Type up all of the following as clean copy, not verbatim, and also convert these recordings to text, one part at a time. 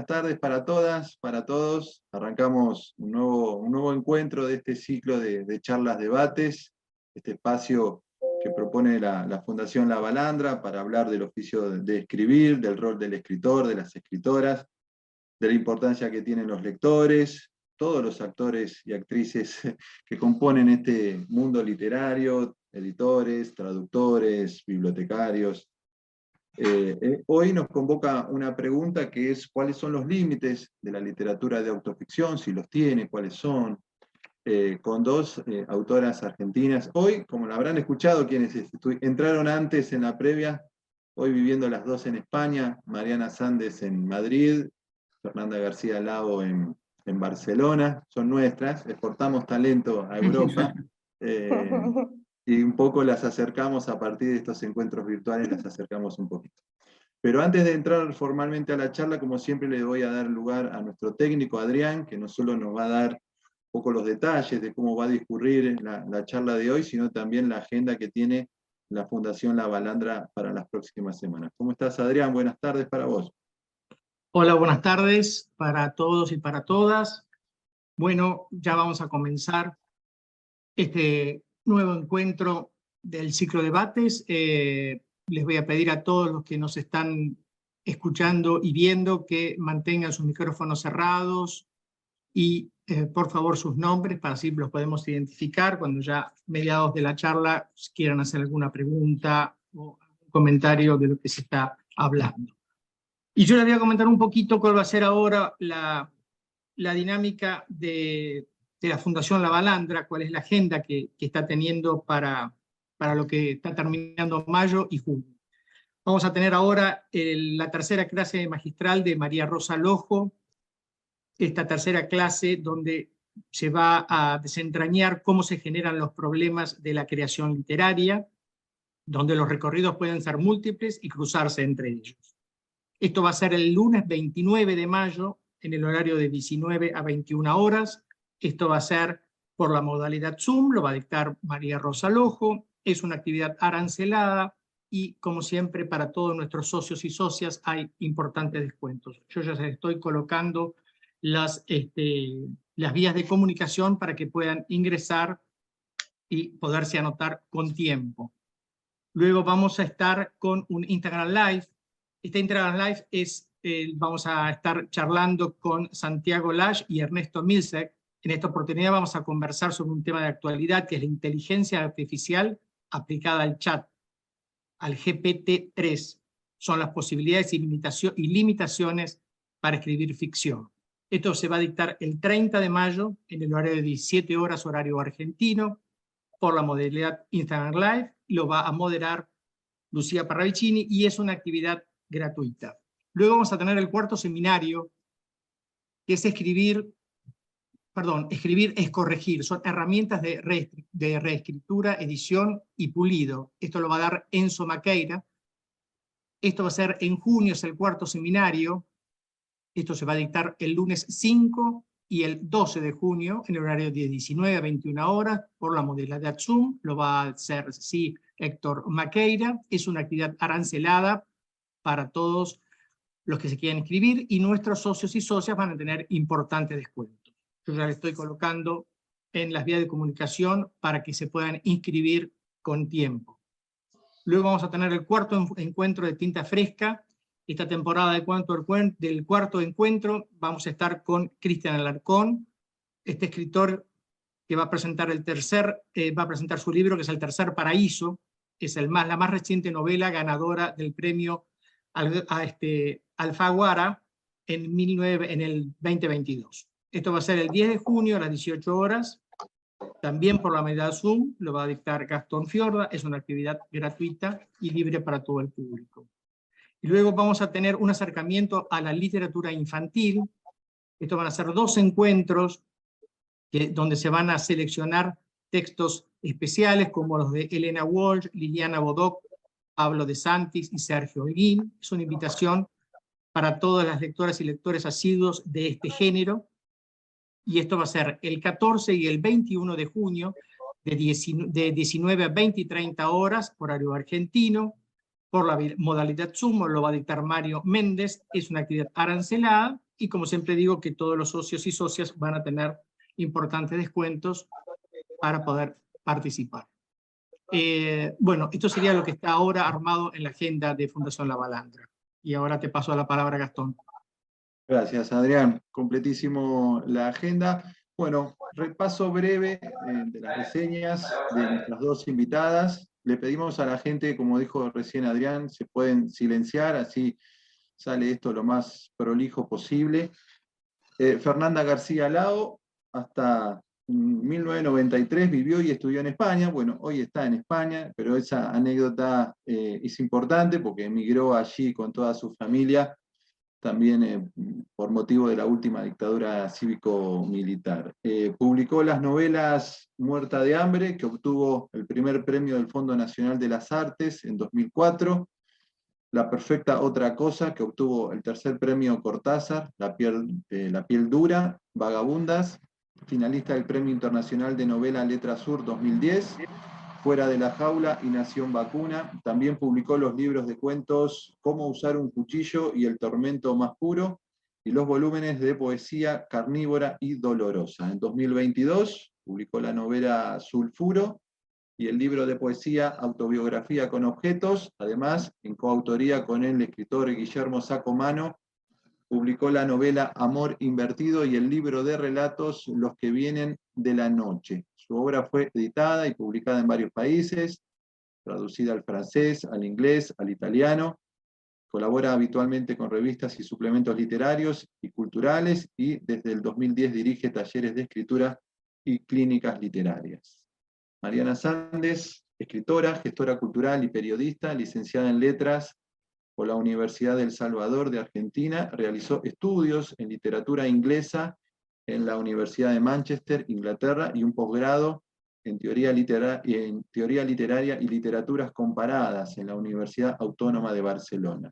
buenas tardes para todas, para todos. Arrancamos un nuevo encuentro de este ciclo de charlas, debates, este espacio que propone la Fundación La Balandra para hablar del oficio de escribir, del rol del escritor, de las escritoras, de la importancia que tienen los lectores, todos los actores y actrices que componen este mundo literario, editores, traductores, bibliotecarios. Hoy nos convoca una pregunta que es: ¿cuáles son los límites de la literatura de autoficción? Si los tiene, ¿cuáles son? Con dos autoras argentinas. Hoy, como lo habrán escuchado quienes entraron antes en la previa, hoy viviendo las dos en España, Mariana Sández en Madrid, Fernanda García Lago en Barcelona, son nuestras, exportamos talento a Europa. Y un poco las acercamos a partir de estos encuentros virtuales, las acercamos un poquito. Pero antes de entrar formalmente a la charla, como siempre le voy a dar lugar a nuestro técnico Adrián, que no solo nos va a dar un poco los detalles de cómo va a discurrir la charla de hoy, sino también la agenda que tiene la Fundación La Balandra para las próximas semanas. ¿Cómo estás, Adrián? Buenas tardes para vos. Hola, buenas tardes para todos y para todas. Bueno, ya vamos a comenzar este nuevo encuentro del ciclo de debates. Les voy a pedir a todos los que nos están escuchando y viendo que mantengan sus micrófonos cerrados y por favor sus nombres para así los podemos identificar cuando ya mediados de la charla quieran hacer alguna pregunta o algún comentario de lo que se está hablando. Y yo les voy a comentar un poquito cuál va a ser ahora la dinámica de la Fundación La Balandra, cuál es la agenda que está teniendo para lo que está terminando mayo y junio. Vamos a tener ahora la tercera clase magistral de María Rosa Lojo, esta tercera clase donde se va a desentrañar cómo se generan los problemas de la creación literaria, donde los recorridos pueden ser múltiples y cruzarse entre ellos. Esto va a ser el lunes 29 de mayo, en el horario de 19 a 21 horas. Esto va a ser por la modalidad Zoom, lo va a dictar María Rosa Lojo. Es una actividad arancelada y, como siempre, para todos nuestros socios y socias hay importantes descuentos. Yo ya les estoy colocando las vías de comunicación para que puedan ingresar y poderse anotar con tiempo. Luego vamos a estar con un Instagram Live. Este Instagram Live es, vamos a estar charlando con Santiago Lash y Ernesto Milsek. En esta oportunidad vamos a conversar sobre un tema de actualidad que es la inteligencia artificial aplicada al chat, al GPT-3. Son las posibilidades y limitaciones para escribir ficción. Esto se va a dictar el 30 de mayo en el horario de 17 horas, horario argentino, por la modalidad Instagram Live. Lo va a moderar Lucía Parravicini y es una actividad gratuita. Luego vamos a tener el cuarto seminario, que es escribir es corregir. Son herramientas de reescritura, edición y pulido. Esto lo va a dar Enzo Maqueira. Esto va a ser en junio, es el cuarto seminario. Esto se va a dictar el lunes 5 y el 12 de junio, en el horario de 19 a 21 horas, por la modalidad Zoom. Lo va a hacer, sí, Héctor Maqueira. Es una actividad arancelada para todos los que se quieran inscribir, y nuestros socios y socias van a tener importantes descuentos. Yo ya les estoy colocando en las vías de comunicación para que se puedan inscribir con tiempo. Luego vamos a tener el cuarto encuentro de Tinta Fresca. Esta temporada del cuarto encuentro vamos a estar con Cristian Alarcón, este escritor que va a presentar su libro, que es El Tercer Paraíso. Es la más reciente novela ganadora del premio Alfaguara en el 2022. Esto va a ser el 10 de junio a las 18 horas, también por la modalidad Zoom. Lo va a dictar Gastón Fiorda. Es una actividad gratuita y libre para todo el público. Y luego vamos a tener un acercamiento a la literatura infantil. Estos van a ser 2 encuentros donde se van a seleccionar textos especiales como los de Elena Walsh, Liliana Bodoc, Pablo de Santis y Sergio Holguín. Es una invitación para todas las lectoras y lectores asiduos de este género. Y esto va a ser el 14 y el 21 de junio, de 19 a 20 y 30 horas, horario argentino, por la modalidad Zoom. Lo va a dictar Mario Méndez. Es una actividad arancelada y como siempre digo, que todos los socios y socias van a tener importantes descuentos para poder participar. Bueno, esto sería lo que está ahora armado en la agenda de Fundación La Balandra. Y ahora te paso la palabra, Gastón. Gracias, Adrián. Completísimo la agenda. Bueno, repaso breve de las reseñas de nuestras dos invitadas. Le pedimos a la gente, como dijo recién Adrián, se pueden silenciar, así sale esto lo más prolijo posible. Fernanda García Lao, hasta 1993 vivió y estudió en España. Bueno, hoy está en España, pero esa anécdota es importante porque emigró allí con toda su familia, también por motivo de la última dictadura cívico-militar. Publicó las novelas Muerta de Hambre, que obtuvo el primer premio del Fondo Nacional de las Artes en 2004, La Perfecta Otra Cosa, que obtuvo el tercer premio Cortázar, La piel dura, Vagabundas, finalista del Premio Internacional de Novela Letra Sur 2010, Fuera de la Jaula y Nación Vacuna. También publicó los libros de cuentos Cómo usar un cuchillo y El tormento más puro, y los volúmenes de poesía Carnívora y Dolorosa. En 2022 publicó la novela Sulfuro y el libro de poesía Autobiografía con objetos. Además, en coautoría con el escritor Guillermo Sacomano, publicó la novela Amor Invertido y el libro de relatos Los que vienen de la noche. Su obra fue editada y publicada en varios países, traducida al francés, al inglés, al italiano. Colabora habitualmente con revistas y suplementos literarios y culturales, y desde el 2010 dirige talleres de escritura y clínicas literarias. Mariana Sández, escritora, gestora cultural y periodista, licenciada en Letras por la Universidad del Salvador de Argentina, realizó estudios en literatura inglesa en la Universidad de Manchester, Inglaterra, y un posgrado en teoría literaria y literaturas comparadas en la Universidad Autónoma de Barcelona.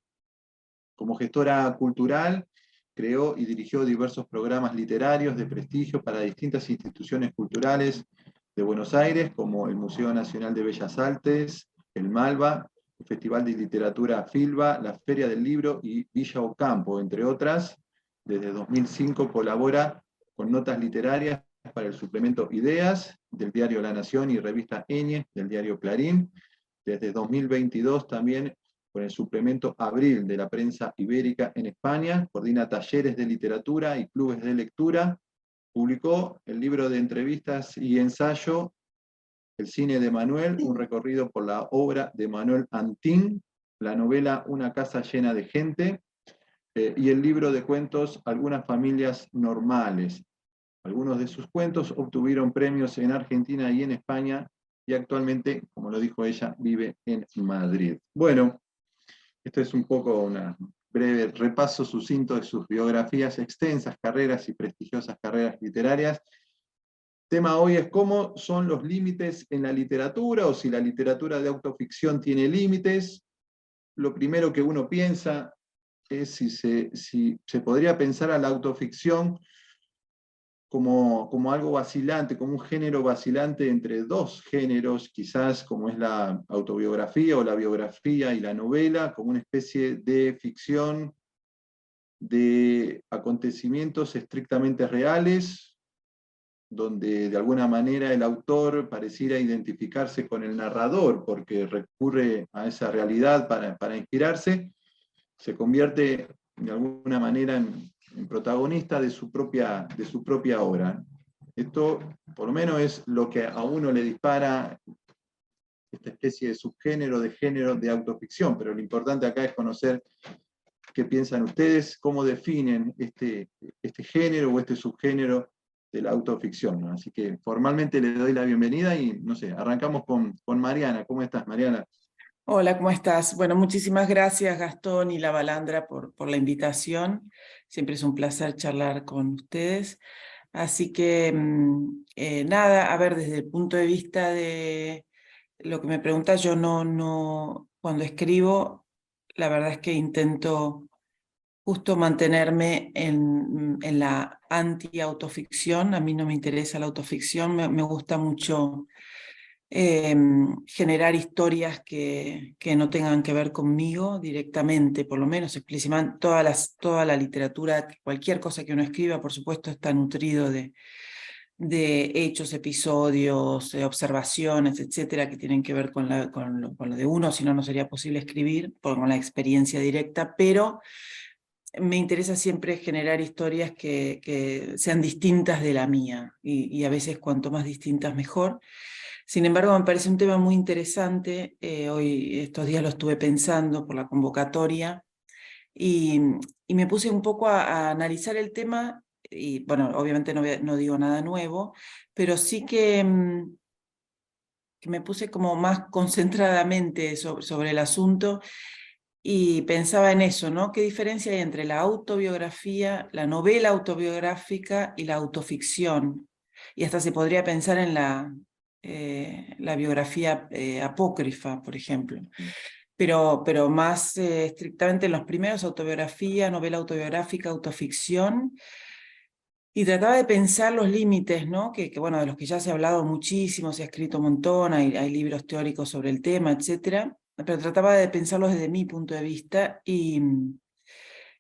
Como gestora cultural, creó y dirigió diversos programas literarios de prestigio para distintas instituciones culturales de Buenos Aires, como el Museo Nacional de Bellas Artes, el Malva, el Festival de Literatura Filba, la Feria del Libro y Villa Ocampo, entre otras. Desde 2005 colabora con notas literarias para el suplemento Ideas del diario La Nación y revista Ñ del diario Clarín. Desde 2022 también con el suplemento Abril de la prensa ibérica en España, coordina talleres de literatura y clubes de lectura. Publicó el libro de entrevistas y ensayo El cine de Manuel, un recorrido por la obra de Manuel Antín, la novela Una casa llena de gente, y el libro de cuentos Algunas familias normales. Algunos de sus cuentos obtuvieron premios en Argentina y en España, y actualmente, como lo dijo ella, vive en Madrid. Bueno, esto es un poco un breve repaso sucinto de sus biografías, extensas carreras y prestigiosas carreras literarias. Tema hoy es cómo son los límites en la literatura, o si la literatura de autoficción tiene límites. Lo primero que uno piensa es si se podría pensar a la autoficción como algo vacilante, como un género vacilante entre dos géneros, quizás como es la autobiografía o la biografía y la novela, como una especie de ficción de acontecimientos estrictamente reales, donde de alguna manera el autor pareciera identificarse con el narrador, porque recurre a esa realidad para inspirarse, se convierte de alguna manera en protagonista de su propia obra. Esto, por lo menos, es lo que a uno le dispara esta especie de subgénero, de género de autoficción, pero lo importante acá es conocer qué piensan ustedes, cómo definen este género o este subgénero de la autoficción, ¿no? Así que formalmente le doy la bienvenida y, no sé, arrancamos con Mariana. ¿Cómo estás, Mariana? Hola, ¿cómo estás? Bueno, muchísimas gracias, Gastón y La Balandra, por la invitación. Siempre es un placer charlar con ustedes. Así que, nada, a ver, desde el punto de vista de lo que me preguntas, yo cuando escribo, la verdad es que intento justo mantenerme en la anti-autoficción. A mí no me interesa la autoficción, me gusta mucho generar historias que no tengan que ver conmigo directamente, por lo menos explícitamente. Toda la literatura, cualquier cosa que uno escriba, por supuesto, está nutrido de hechos, episodios, observaciones, etcétera, que tienen que ver con lo de uno, si no, no sería posible escribir, con la experiencia directa, pero me interesa siempre generar historias que sean distintas de la mía, y a veces cuanto más distintas mejor. Sin embargo, me parece un tema muy interesante. Estos días lo estuve pensando por la convocatoria, y me puse un poco a analizar el tema, y bueno, obviamente no digo nada nuevo, pero sí que me puse como más concentradamente sobre el asunto, y pensaba en eso, ¿no? ¿Qué diferencia hay entre la autobiografía, la novela autobiográfica y la autoficción? Y hasta se podría pensar en la biografía apócrifa, por ejemplo. Pero más estrictamente en los primeros: autobiografía, novela autobiográfica, autoficción. Y trataba de pensar los límites, ¿no? Bueno, de los que ya se ha hablado muchísimo, se ha escrito un montón, hay libros teóricos sobre el tema, etcétera. Pero trataba de pensarlos desde mi punto de vista, y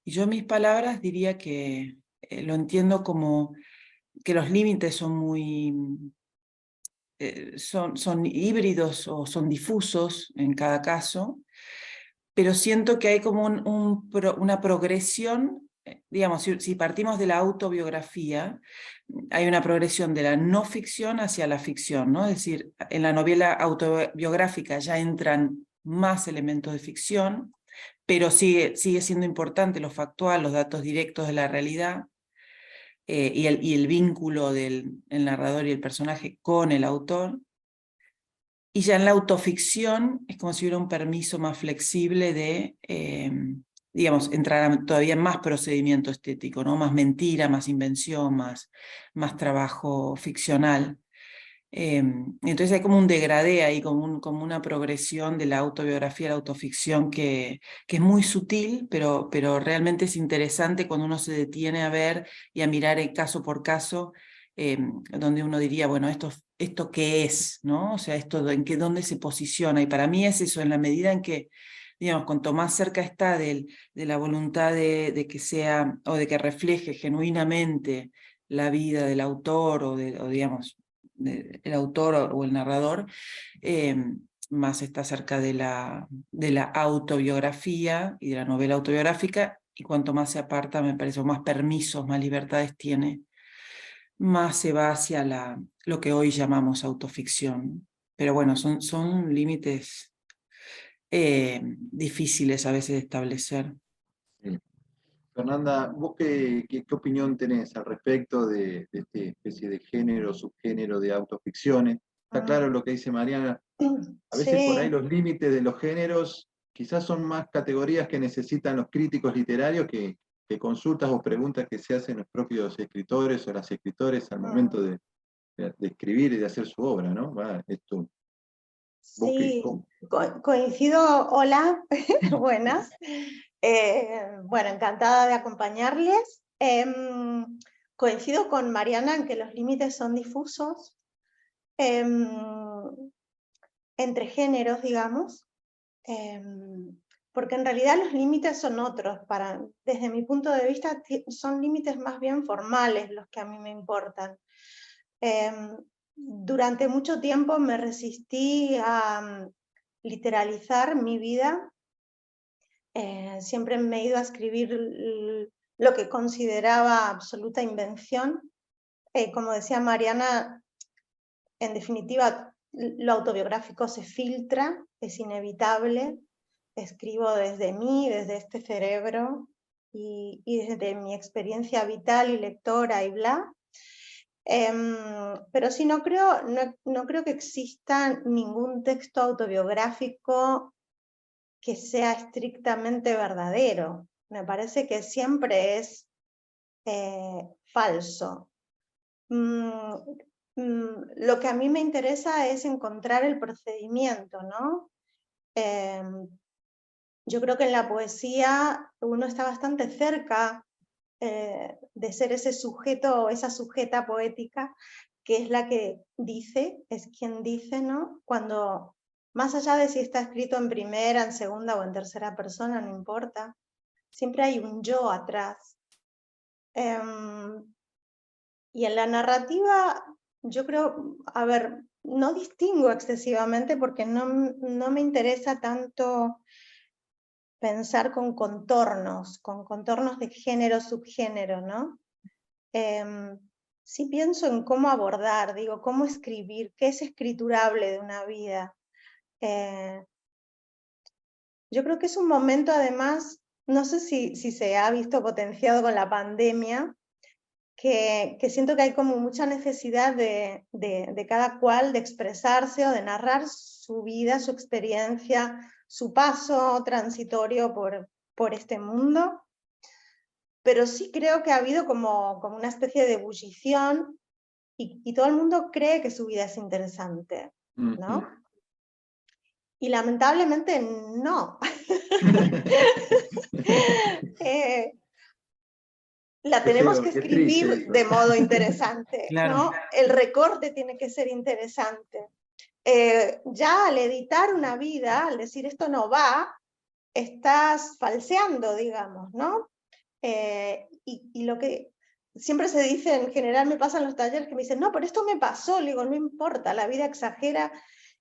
yo en mis palabras diría que lo entiendo como que los límites son muy son híbridos o son difusos en cada caso, pero siento que hay como una progresión. Digamos, si partimos de la autobiografía, hay una progresión de la no ficción hacia la ficción, ¿no? Es decir, en la novela autobiográfica ya entran más elementos de ficción, pero sigue siendo importante lo factual, los datos directos de la realidad, y el vínculo del narrador y el personaje con el autor. Y ya en la autoficción es como si hubiera un permiso más flexible de, digamos, entrar todavía en más procedimiento estético, ¿no? Más mentira, más invención, más trabajo ficcional. Entonces hay como un degradé ahí, como una progresión de la autobiografía a la autoficción que es muy sutil, pero realmente es interesante cuando uno se detiene a ver y a mirar caso por caso, donde uno diría, bueno, ¿esto qué es? ¿No? O sea, ¿dónde se posiciona? Y para mí es eso, en la medida en que, digamos, cuanto más cerca está de la voluntad de que sea, o de que refleje genuinamente la vida del autor, o digamos, el autor o el narrador, más está cerca de la autobiografía y de la novela autobiográfica, y cuanto más se aparta, me parece, o más permisos, más libertades tiene, más se va hacia lo que hoy llamamos autoficción. Pero bueno, son límites difíciles a veces de establecer. Sí. Fernanda, ¿vos qué opinión tenés al respecto de esta especie de género, subgénero de autoficciones? Está claro lo que dice Mariana. A veces por ahí Sí, los límites de los géneros quizás son más categorías que necesitan los críticos literarios que consultas o preguntas que se hacen los propios escritores o las escritores al momento de escribir y de hacer su obra, ¿no? Esto, ¿vos sí, cómo? coincido, hola, buenas. Bueno, encantada de acompañarles. Coincido con Mariana en que los límites son difusos entre géneros, digamos, porque en realidad los límites son otros. Desde mi punto de vista, son límites más bien formales los que a mí me importan. Durante mucho tiempo me resistí a literalizar mi vida. Siempre me he ido a escribir lo que consideraba absoluta invención. Como decía Mariana, en definitiva, lo autobiográfico se filtra, es inevitable. Escribo desde mí, desde este cerebro, y desde mi experiencia vital y lectora y bla. Pero sí, no creo que exista ningún texto autobiográfico que sea estrictamente verdadero. Me parece que siempre es falso. Lo que a mí me interesa es encontrar el procedimiento, ¿no? Yo creo que en la poesía uno está bastante cerca de ser ese sujeto o esa sujeta poética que es la que dice, es quien dice, ¿no? Cuando, más allá de si está escrito en primera, en segunda o en tercera persona, no importa, siempre hay un yo atrás. Y en la narrativa, yo creo, a ver, no distingo excesivamente porque no me interesa tanto pensar con contornos de género, subgénero, ¿no? Sí pienso en cómo abordar, digo, cómo escribir, qué es escriturable de una vida. Yo creo que es un momento, además, no sé si se ha visto potenciado con la pandemia, que siento que hay como mucha necesidad de cada cual de expresarse o de narrar su vida, su experiencia, su paso transitorio por este mundo. Pero sí creo que ha habido como una especie de ebullición y todo el mundo cree que su vida es interesante, ¿no? Y lamentablemente no. La Qué tenemos feo, que qué triste escribir eso. de modo interesante, Claro. ¿no? El recorte tiene que ser interesante. Ya al editar una vida, al decir esto no va, estás falseando, digamos, ¿no? Y lo que siempre se dice, en general me pasa en los talleres que me dicen, no, pero esto me pasó, le digo, no importa, la vida exagera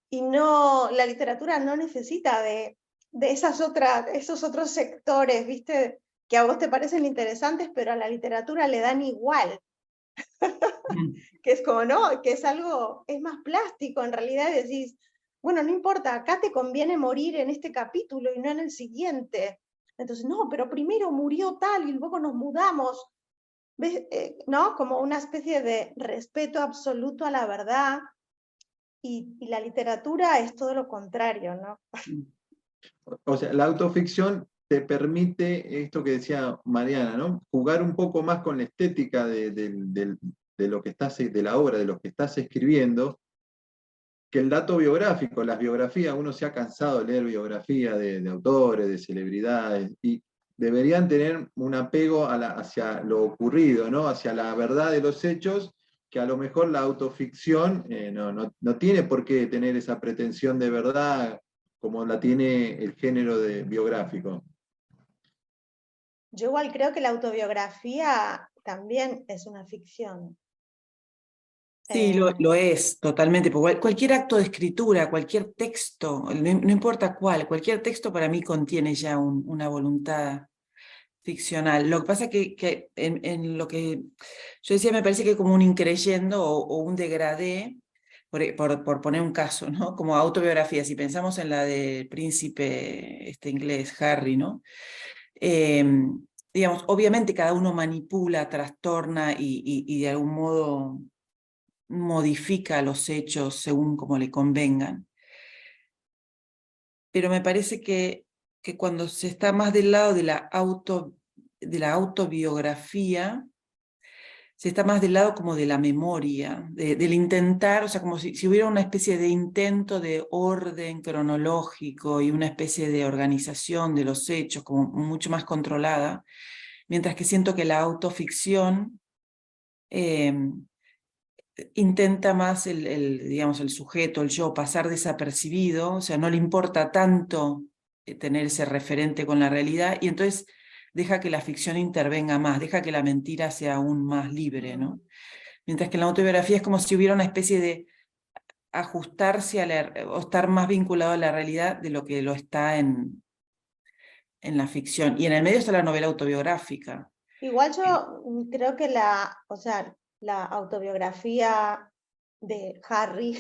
y no, la literatura no necesita de esos otros sectores, ¿viste? Que a vos te parecen interesantes, pero a la literatura le dan igual. Que es como, no, que es algo, es más plástico, en realidad decís, bueno, no importa, acá te conviene morir en este capítulo y no en el siguiente. Entonces, no, pero primero murió tal y luego nos mudamos. ¿Ves? ¿No? Como una especie de respeto absoluto a la verdad, y la literatura es todo lo contrario, ¿no? O sea, la autoficción te permite esto que decía Mariana, ¿no? Jugar un poco más con la estética de lo que estás, de la obra, de lo que estás escribiendo, que el dato biográfico. Las biografías, uno se ha cansado de leer biografías de autores, de celebridades, y deberían tener un apego hacia lo ocurrido, ¿no? Hacia la verdad de los hechos, que a lo mejor la autoficción no tiene por qué tener esa pretensión de verdad como la tiene el género de biográfico. Yo igual creo que la autobiografía también es una ficción. Sí, lo es totalmente. Porque cualquier acto de escritura, cualquier texto, no importa cuál, cualquier texto para mí contiene ya una voluntad ficcional. Lo que pasa que en lo que yo decía, me parece que como un increyendo o un degradé, por poner un caso, ¿no? Como autobiografía, si pensamos en la del príncipe inglés, Harry, ¿no? Digamos, obviamente cada uno manipula, trastorna y de algún modo modifica los hechos según como le convengan. Pero me parece que cuando se está más del lado de la autobiografía, se está más del lado como de la memoria, del intentar, o sea, como si hubiera una especie de intento de orden cronológico y una especie de organización de los hechos como mucho más controlada, mientras que siento que la autoficción intenta más digamos, el sujeto, el yo, pasar desapercibido, o sea, no le importa tanto tener ese referente con la realidad, y entonces deja que la ficción intervenga más, deja que la mentira sea aún más libre, ¿no? Mientras que en la autobiografía es como si hubiera una especie de ajustarse o estar más vinculado a la realidad de lo que lo está en la ficción. Y en el medio está la novela autobiográfica. Igual yo creo que la autobiografía de Harry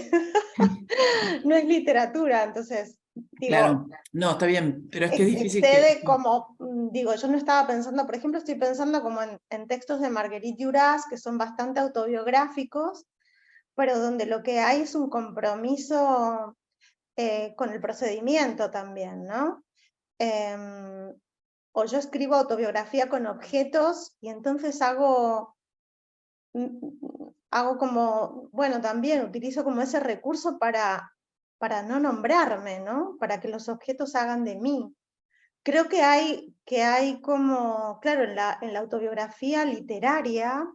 no es literatura, entonces, digo, Claro, no, está bien, pero es que es difícil excede como, digo, yo no estaba pensando, por ejemplo, estoy pensando como en textos de Marguerite Duras, que son bastante autobiográficos, pero donde lo que hay es un compromiso con el procedimiento también, ¿no? O yo escribo autobiografía con objetos y entonces hago como, bueno, también utilizo como ese recurso para no nombrarme, ¿no? Para que los objetos hagan de mí. Creo que hay como, claro, en la autobiografía literaria,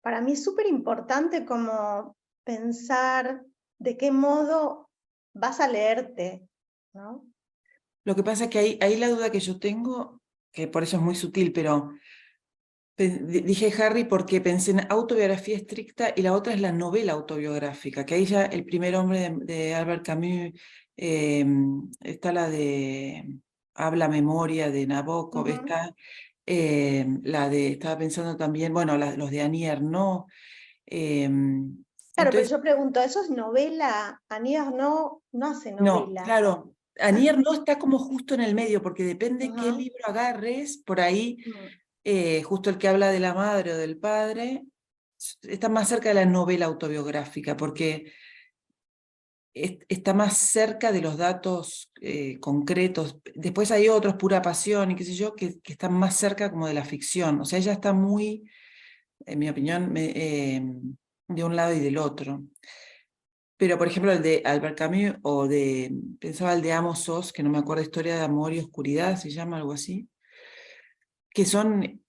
para mí es súper importante como pensar de qué modo vas a leerte, ¿no? Lo que pasa es que ahí la duda que yo tengo, que por eso es muy sutil, pero dije Harry porque pensé en autobiografía estricta y la otra es la novela autobiográfica, que ahí ya el primer hombre de Albert Camus, está la de Habla Memoria de Nabokov, está la de, estaba pensando también, bueno, los de Annie Ernaux. Claro, pero Entonces, yo pregunto, ¿eso es novela? Aníbal no hace no, novela. claro, Annie Ernaux está como justo en el medio, porque depende qué Ajá. libro agarres, por ahí, Mm. justo el que habla de la madre o del padre, está más cerca de la novela autobiográfica, porque está más cerca de los datos concretos. Después hay otros, Pura Pasión y qué sé yo, que están más cerca como de la ficción. O sea, ella está muy, en mi opinión, de un lado y del otro. Pero, por ejemplo, el de Albert Camus, pensaba el de Amos Oz, que no me acuerdo, Historia de Amor y Oscuridad, se llama algo así, que son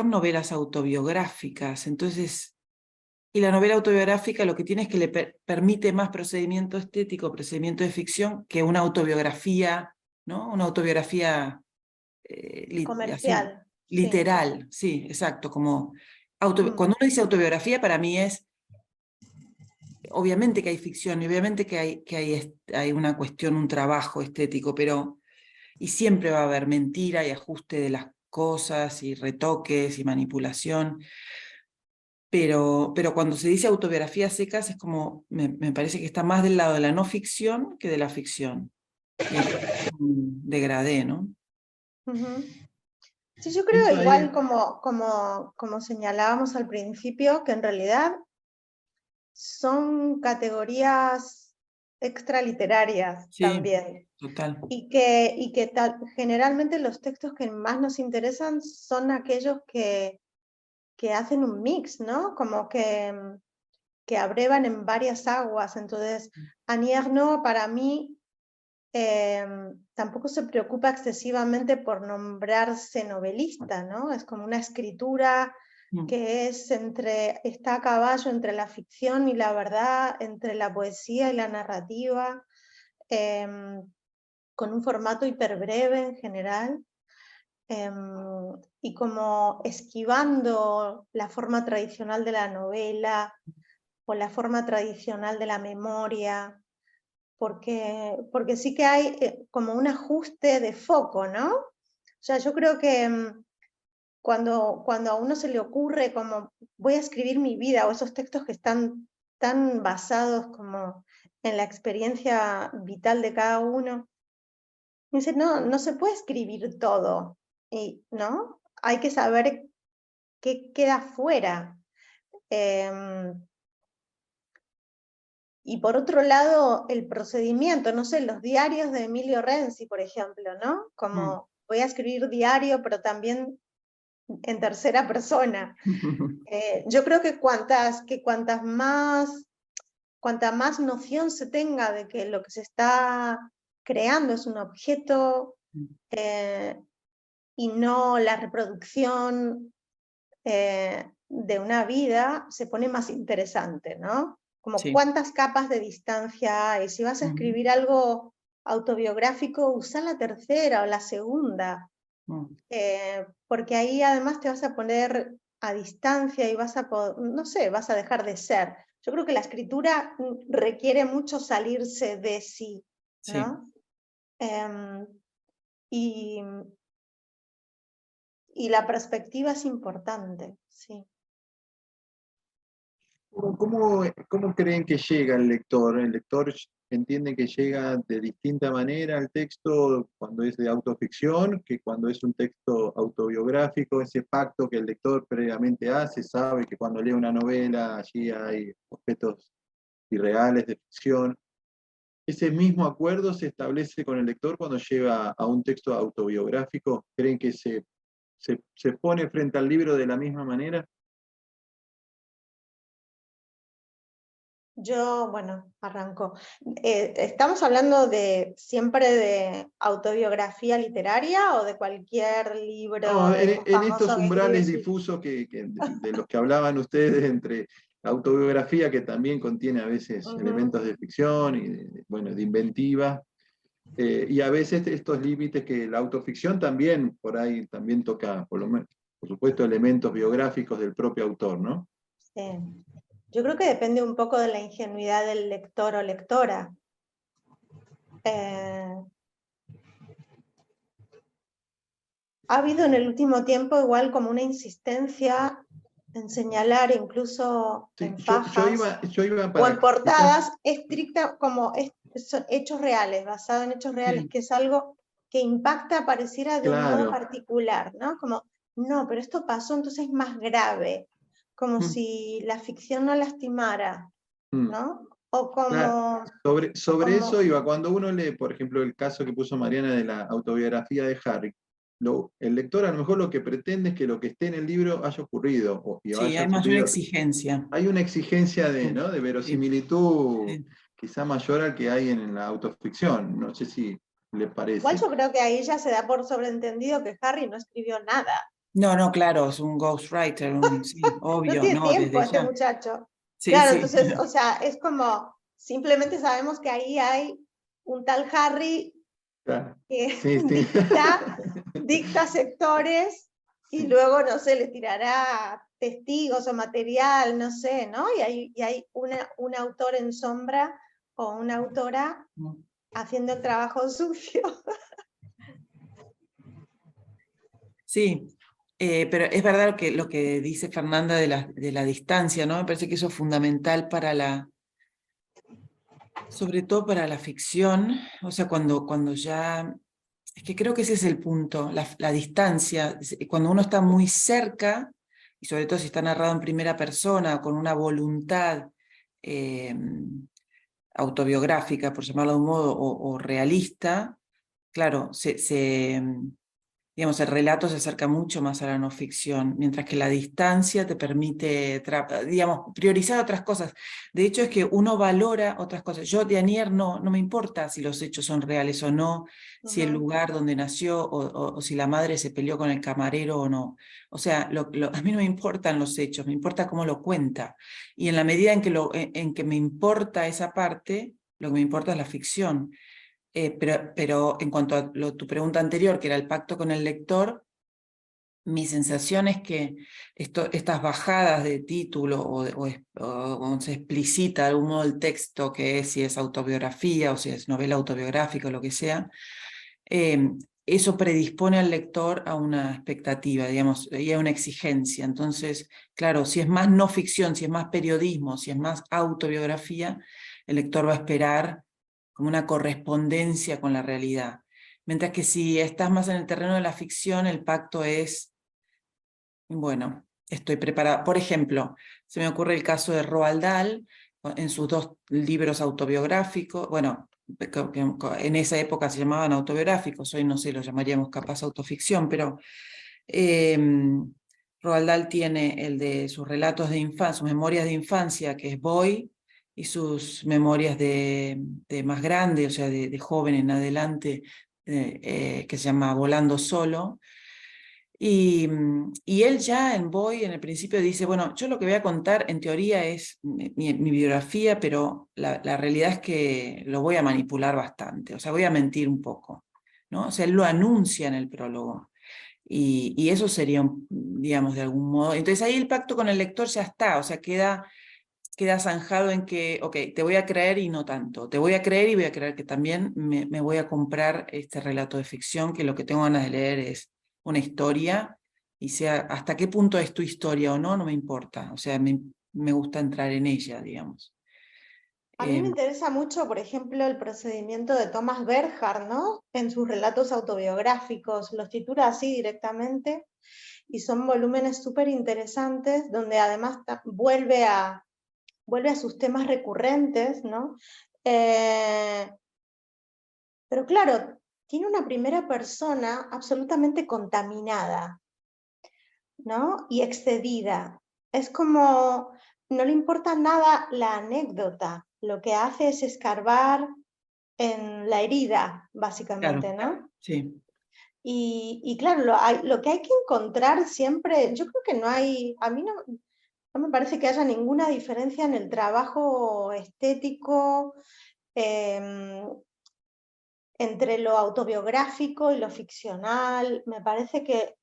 novelas autobiográficas. Entonces, y la novela autobiográfica lo que tiene es que le permite más procedimiento estético, procedimiento de ficción, que una autobiografía, ¿no? Una autobiografía así, Comercial, sí. literal, sí, exacto, como Mm. cuando uno dice autobiografía, para mí es, obviamente que hay ficción, y obviamente hay una cuestión, un trabajo estético, y siempre va a haber mentira y ajuste de las cosas, y retoques, y manipulación. Pero cuando se dice autobiografías secas es como, me parece que está más del lado de la no ficción que de la ficción. Y ahí degradé, ¿no? Ujú. Sí, yo creo Pienso igual ahí, como señalábamos al principio, que en realidad son categorías extraliterarias Sí, también. total. Y que generalmente los textos que más nos interesan son aquellos que hacen un mix, ¿no? Como que abrevan en varias aguas. Entonces, Annie Ernaux para mí tampoco se preocupa excesivamente por nombrarse novelista, ¿no? Es como una escritura que está a caballo entre la ficción y la verdad, entre la poesía y la narrativa, con un formato hiperbreve en general, y como esquivando la forma tradicional de la novela o la forma tradicional de la memoria, porque sí que hay como un ajuste de foco, ¿no? O sea, yo creo que cuando a uno se le ocurre como voy a escribir mi vida, o esos textos que están tan basados como en la experiencia vital de cada uno, dice, no se puede escribir todo, ¿no? Hay que saber qué queda fuera. Y por otro lado, el procedimiento, no sé, los diarios de Emilio Renzi, por ejemplo, ¿no? Como voy a escribir diario, pero también en tercera persona. Yo creo que cuanta más noción se tenga de que lo que se está creando es un objeto y no la reproducción de una vida, se pone más interesante, ¿no? Como Sí. cuántas capas de distancia hay. Si vas a escribir algo autobiográfico, usa la tercera o la segunda, porque ahí además te vas a poner a distancia y no sé, vas a dejar de ser. Yo creo que la escritura requiere mucho salirse de sí, ¿no? Y, y la perspectiva es importante, sí. ¿cómo creen que llega el lector? ¿El lector entiende que llega de distinta manera al texto cuando es de autoficción que cuando es un texto autobiográfico? Ese pacto que el lector previamente hace, sabe que cuando lee una novela allí hay objetos irreales de ficción. ¿Ese mismo acuerdo se establece con el lector cuando llega a un texto autobiográfico? ¿Creen que se pone frente al libro de la misma manera? Bueno, arranco. ¿Estamos hablando siempre de autobiografía literaria o de cualquier libro No, de en estos famoso que umbrales escribe? difusos de los que hablaban ustedes, entre autobiografía, que también contiene a veces Ujú. elementos de ficción y bueno, de inventiva, y a veces estos límites que la autoficción también por ahí también toca, por lo menos, por supuesto, elementos biográficos del propio autor, ¿no? Sí. Yo creo que depende un poco de la ingenuidad del lector o lectora. Ha habido en el último tiempo igual como una insistencia en señalar incluso Sí, en fajas yo iba o en para quizás, portadas estricta como son hechos reales, basado en hechos reales, Sí. que es algo que impacta pareciera de un modo claro, particular, ¿no? Como, no, pero esto pasó, entonces es más grave, como Mm. si la ficción no lastimara, mm, ¿no? O claro, como, sobre eso iba, cuando uno lee, por ejemplo, el caso que puso Mariana de la autobiografía de Harry, el lector a lo mejor lo que pretende es que lo que esté en el libro haya ocurrido, y Sí, haya hay más una ocurrido. exigencia. Hay una exigencia de, Sí, ¿no? de sí, verosimilitud sí. quizá mayor al que hay en la autoficción. No sé si les igual parece. yo creo que ahí ya se da por sobreentendido que Harry no escribió nada, No, no, claro, es un ghostwriter, sí, no obvio, tiene no, tiempo desde este ya. muchacho. Sí, Claro, sí, entonces, o sea, es como, simplemente sabemos que ahí hay un tal Harry Claro. que Sí, sí. dicta sectores y Sí. luego, no sé, le tirará testigos o material, no sé, ¿no? Y hay un autor en sombra o una autora haciendo el trabajo sucio. sí. Pero es verdad lo que dice Fernanda de la distancia, ¿no? Me parece que eso es fundamental sobre todo para la ficción, o sea, cuando ya, es que creo que ese es el punto, la distancia, cuando uno está muy cerca, y sobre todo si está narrado en primera persona, con una voluntad autobiográfica, por llamarlo de un modo, o realista, claro, digamos, el relato se acerca mucho más a la no ficción, mientras que la distancia te permite, digamos, priorizar otras cosas. De hecho, es que uno valora otras cosas. Yo de Anier no me importa si los hechos son reales o no, si el lugar donde nació o si la madre se peleó con el camarero o no. O sea, a mí no me importan los hechos, me importa cómo lo cuenta. Y en la medida en que me importa esa parte, lo que me importa es la ficción. Pero en cuanto a tu pregunta anterior, que era el pacto con el lector, mi sensación es que estas bajadas de título o se explicita de algún modo el texto, que es si es autobiografía o si es novela autobiográfica o lo que sea, eso predispone al lector a una expectativa, digamos, y a una exigencia. Entonces, claro, si es más no ficción, si es más periodismo, si es más autobiografía, el lector va a esperar como una correspondencia con la realidad. Mientras que si estás más en el terreno de la ficción, el pacto es, bueno, estoy preparada. Por ejemplo, se me ocurre el caso de Roald Dahl, en sus dos libros autobiográficos, bueno, en esa época se llamaban autobiográficos, hoy no sé, lo llamaríamos capaz autoficción, pero Roald Dahl tiene el de sus relatos de infancia, sus memorias de infancia, que es Boy, y sus memorias de más grande, o sea, de joven en adelante, que se llama Volando Solo. Y él ya en Boy, en el principio, dice, bueno, yo lo que voy a contar en teoría es mi biografía, pero la realidad es que lo voy a manipular bastante, o sea, voy a mentir un poco, ¿no? O sea, él lo anuncia en el prólogo. Y eso sería, digamos, de algún modo. Entonces ahí el pacto con el lector ya está, o sea, queda zanjado en que, ok, te voy a creer y no tanto. Te voy a creer y voy a creer que también me voy a comprar este relato de ficción, que lo que tengo ganas de leer es una historia, y sea hasta qué punto es tu historia o no, no me importa. O sea, me gusta entrar en ella, digamos. A mí me interesa mucho, por ejemplo, el procedimiento de Thomas Bernhard, ¿no? En sus relatos autobiográficos, los titula así directamente y son volúmenes súper interesantes donde además vuelve a sus temas recurrentes, ¿no? Pero claro, tiene una primera persona absolutamente contaminada, ¿no? Y excedida. Es como, no le importa nada la anécdota, lo que hace es escarbar en la herida, básicamente, Claro, ¿no? sí. Y claro, lo que hay que encontrar siempre, yo creo que no hay, a mí no me parece que haya ninguna diferencia en el trabajo estético entre lo autobiográfico y lo ficcional. Me parece que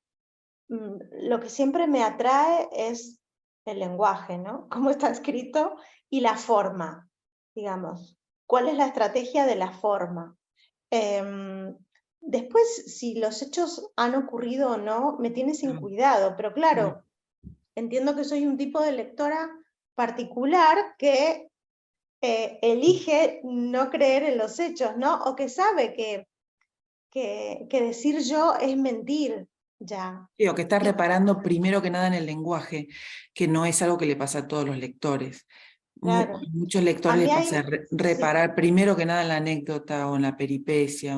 lo que siempre me atrae es el lenguaje, ¿no? Cómo está escrito y la forma, digamos. ¿Cuál es la estrategia de la forma? Después, si los hechos han ocurrido o no, me tiene sin cuidado, pero claro, entiendo que soy un tipo de lectora particular que elige no creer en los hechos, ¿no? O que sabe que decir yo es mentir ya. Sí, o que está reparando primero que nada en el lenguaje, que no es algo que le pasa a todos los lectores. Claro. A muchos A lectores mí les hay, pasa sí. reparar primero que nada en la anécdota o en la peripecia,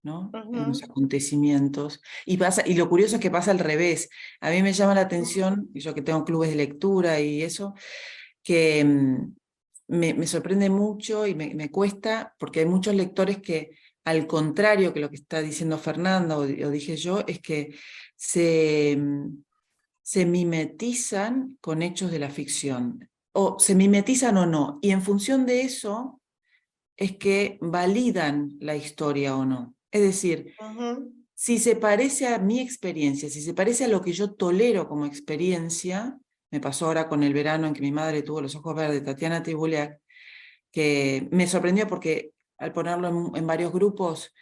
¿no? En los acontecimientos. Y lo curioso es que pasa al revés. A mí me llama la atención, y yo que tengo clubes de lectura y eso, que me sorprende mucho y me cuesta, porque hay muchos lectores que, al contrario que lo que está diciendo Fernanda o dije yo, es que se mimetizan con hechos de la ficción, o se mimetizan o no, y en función de eso es que validan la historia o no. Es decir, si se parece a mi experiencia, si se parece a lo que yo tolero como experiencia, me pasó ahora con El verano en que mi madre tuvo los ojos verdes, Tatiana Tibuliak, que me sorprendió porque al ponerlo en varios grupos,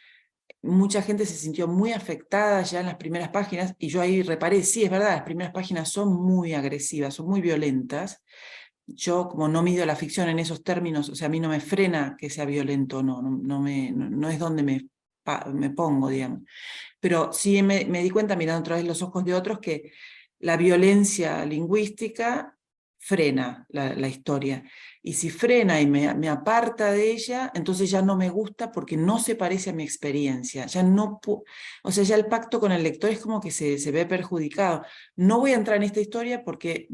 mucha gente se sintió muy afectada ya en las primeras páginas, y yo ahí reparé, sí, es verdad, las primeras páginas son muy agresivas, son muy violentas. Yo, como no mido la ficción en esos términos, o sea, a mí no me frena que sea violento, no es donde me pongo, digamos. Pero sí me di cuenta, mirando otra vez los ojos de otros, que la violencia lingüística frena la historia. Y si frena y me aparta de ella, entonces ya no me gusta porque no se parece a mi experiencia. Ya no o sea, ya el pacto con el lector es como que se ve perjudicado. No voy a entrar en esta historia porque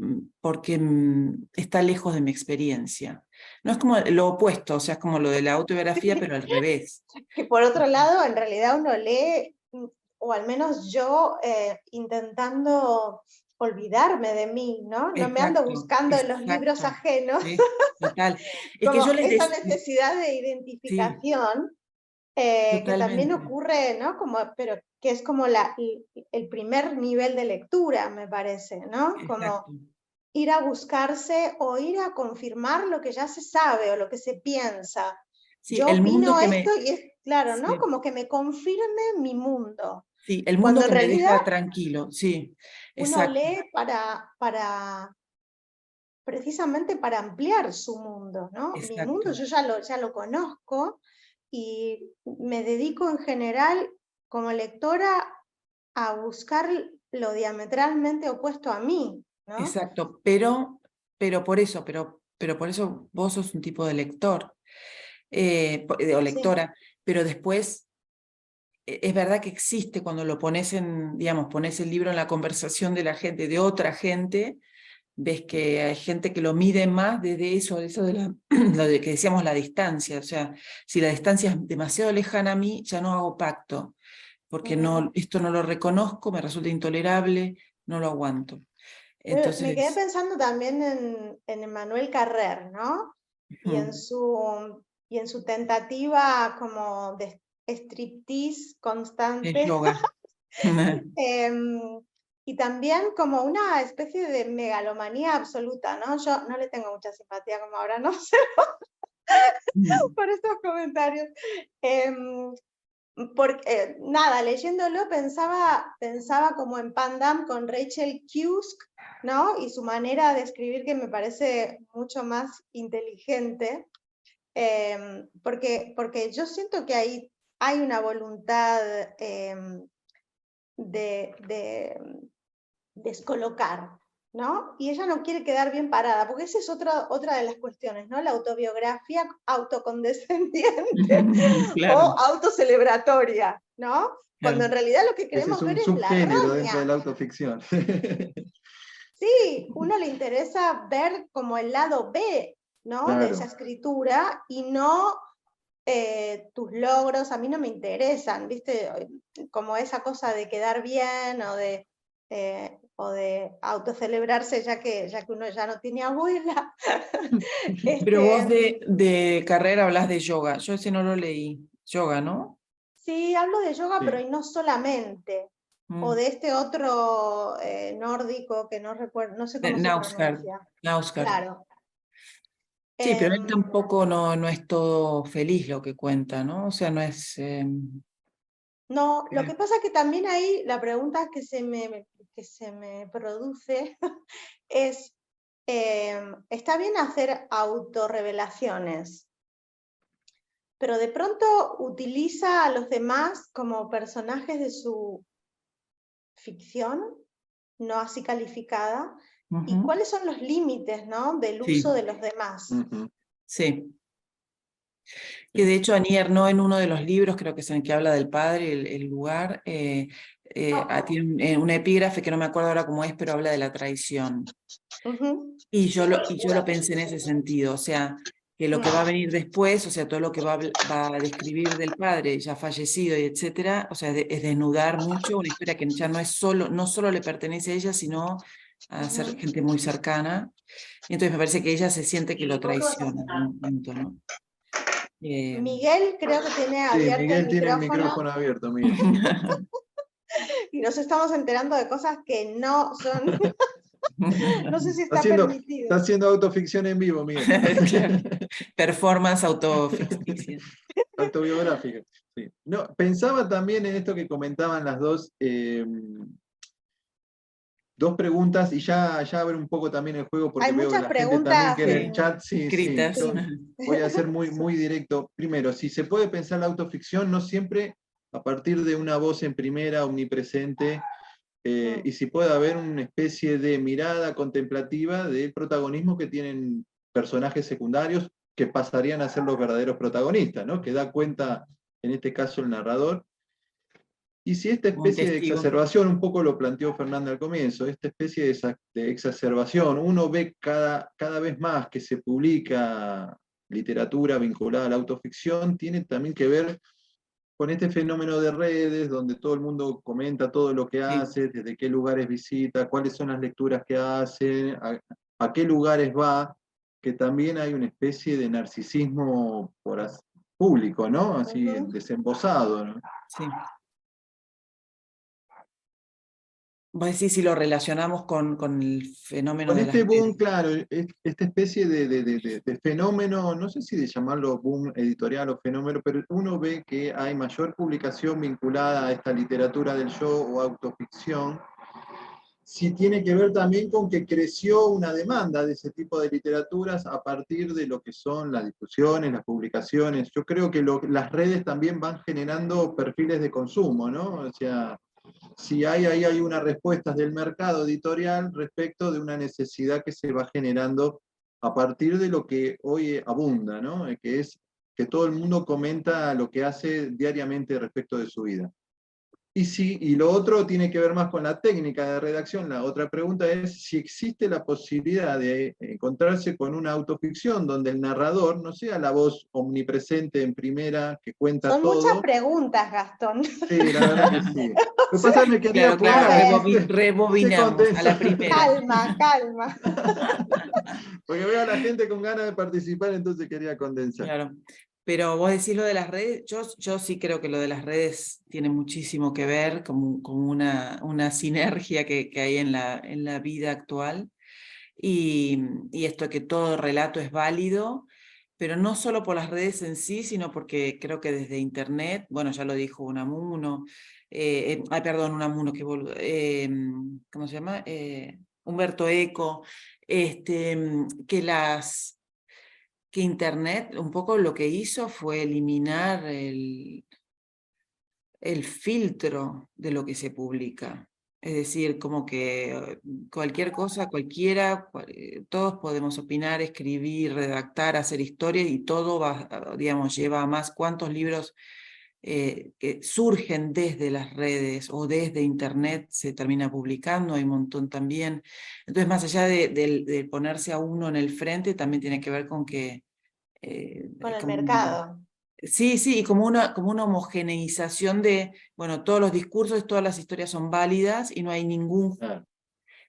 está lejos de mi experiencia. No es como lo opuesto, o sea, es como lo de la autobiografía, pero al revés. Que por otro lado, en realidad uno lee, o al menos yo, intentando olvidarme de mí, ¿no? No me ando Exacto, buscando en los libros exacto. ajenos, Sí, total. Es que como yo les esa decía, necesidad de sí, identificación que también totalmente. ocurre, ¿no? Como, pero que es como el primer nivel de lectura, me parece, ¿no? Como Exacto. ir a buscarse o ir a confirmar lo que ya se sabe o lo que se piensa. Sí, Yo el mundo opino que esto me, y es claro, ¿no? sí, Como que me confirme mi mundo. sí, el mundo Cuando en que me realidad deja tranquilo, sí, uno exacto, lee precisamente para ampliar su mundo, ¿no? Mi mundo exacto. yo ya lo conozco y me dedico en general como lectora a buscar lo diametralmente opuesto a mí, ¿no? Exacto, pero por eso vos sos un tipo de lector o Sí. lectora, pero después es verdad que existe cuando lo pones digamos, pones el libro en la conversación de la gente, de otra gente, ves que hay gente que lo mide más desde eso de lo de que decíamos la distancia, o sea, si la distancia es demasiado lejana a mí, ya no hago pacto, porque esto no lo reconozco, me resulta intolerable, no lo aguanto. Me quedé Entonces, pensando también en Emmanuel Carrer, ¿no? Y en su tentativa como de striptease es constante. yoga. Y también como una especie de megalomanía absoluta, ¿no? Yo no le tengo mucha simpatía como ahora, no sé, por estos comentarios. Porque, nada, leyéndolo pensaba como en Pandam con Rachel Cusk, ¿no? Y su manera de escribir que me parece mucho más inteligente, porque yo siento que hay una voluntad de descolocar, ¿no? Y ella no quiere quedar bien parada, porque esa es otra de las cuestiones, ¿no? La autobiografía autocondescendiente o Claro, autocelebratoria, ¿no? Cuando claro. en realidad lo que Ese es queremos ver un es la subgénero dentro de roña. la autoficción. Sí, uno le interesa ver como el lado B, ¿no? De Claro. esa escritura y no tus logros, a mí no me interesan, ¿viste? Como esa cosa de quedar bien o de autocelebrarse ya que uno ya no tiene abuela. Pero vos Este, de carrera hablas de yoga. Yo ese no lo leí. Yoga, ¿no? sí, hablo de yoga, Sí. pero y no solamente. O Mm. de este otro nórdico que no recuerdo, no sé cómo se Knausgaard. pronuncia. Knausgaard. Claro. Sí, pero él Em, tampoco no es todo feliz lo que cuenta, ¿no? O sea, no es... No, lo que pasa es que también ahí la pregunta que se me produce es, está bien hacer autorrevelaciones, pero de pronto utiliza a los demás como personajes de su ficción, no así calificada, y Ujú. cuáles son los límites, ¿no? Del Sí, uso de los demás. Ujú. sí. Que de hecho Annie Ernaux en uno de los libros, creo que es en el que habla del padre, el lugar, tiene una epígrafe que no me acuerdo ahora cómo es, pero habla de la traición. Ujú. Y yo lo pensé en ese sentido, o sea, que lo que va a venir después, o sea, todo lo que va a describir del padre ya fallecido y etcétera, o sea, es desnudar mucho una historia que ya no es solo, no solo le pertenece a ella, sino a ser gente muy cercana. Y entonces me parece que ella se siente que lo traiciona en un punto, ¿no? Miguel creo que tiene Sí, abierto el Miguel tiene el micrófono micrófono abierto, Miguel. y nos estamos enterando de cosas que no son, no sé si Está está haciendo, permitido. está haciendo autoficción en vivo, Miguel. Claro. Performance autoficticia. Autobiográfica. Sí. No, pensaba también en esto que comentaban las dos, dos preguntas, y ya abro un poco también el juego Hay porque veo que muchas la gente también preguntas que en el chat, sí, sí, Escritas. yo voy a ser muy directo. Primero, si se puede pensar la autoficción, no siempre a partir de una voz en primera, omnipresente, y si puede haber una especie de mirada contemplativa del protagonismo que tienen personajes secundarios que pasarían a ser los verdaderos protagonistas, ¿no? Que da cuenta, en este caso, el narrador. Y si esta Como un especie de testigo. exacerbación, un poco lo planteó Fernanda al comienzo, esta especie de exacerbación, uno ve cada vez más que se publica literatura vinculada a la autoficción, tiene también que ver con este fenómeno de redes, donde todo el mundo comenta todo lo que Sí. hace, desde qué lugares visita, cuáles son las lecturas que hace, a qué lugares va, que también hay una especie de narcisismo público, ¿no? Así, Ujú. desembosado, ¿no? Sí. Vos decís si lo relacionamos con el fenómeno Con de las este boom, redes. claro, esta especie de fenómeno, no sé si de llamarlo boom editorial o fenómeno, pero uno ve que hay mayor publicación vinculada a esta literatura del yo o autoficción, sí tiene que ver también con que creció una demanda de ese tipo de literaturas a partir de lo que son las discusiones, las publicaciones. Yo creo que las redes también van generando perfiles de consumo, ¿no? O sea, si hay una respuesta del mercado editorial respecto de una necesidad que se va generando a partir de lo que hoy abunda, ¿no? Que es que todo el mundo comenta lo que hace diariamente respecto de su vida. Y lo otro tiene que ver más con la técnica de redacción. La otra pregunta es si existe la posibilidad de encontrarse con una autoficción donde el narrador no sea la voz omnipresente en primera que cuenta Son muchas todo. preguntas, Gastón. Sí, la verdad que sí. O Lo que sea, pasa es que me quería Claro, apurar claro, a ver, ese rebobinamos a la condensado. primera. calma, calma. Porque veo a la gente con ganas de participar, entonces quería condensar. Claro. Pero vos decís lo de las redes, yo sí creo que lo de las redes tiene muchísimo que ver, como una sinergia que hay en la vida actual. Y esto que todo relato es válido, pero no solo por las redes en sí, sino porque creo que desde Internet, bueno, ya lo dijo Unamuno, perdón, Unamuno, ¿cómo se llama? Humberto Eco, que Internet un poco lo que hizo fue eliminar el filtro de lo que se publica. Es decir, como que cualquier cosa, cualquiera, todos podemos opinar, escribir, redactar, hacer historias y todo va, digamos, lleva a más. ¿Cuántos libros que surgen desde las redes o desde internet, se termina publicando, hay un montón también. Entonces, más allá de ponerse a uno en el frente, también tiene que ver con que... Con el como mercado. sí, sí, y como una homogeneización de, bueno, todos los discursos, todas las historias son válidas y no hay ningún Claro.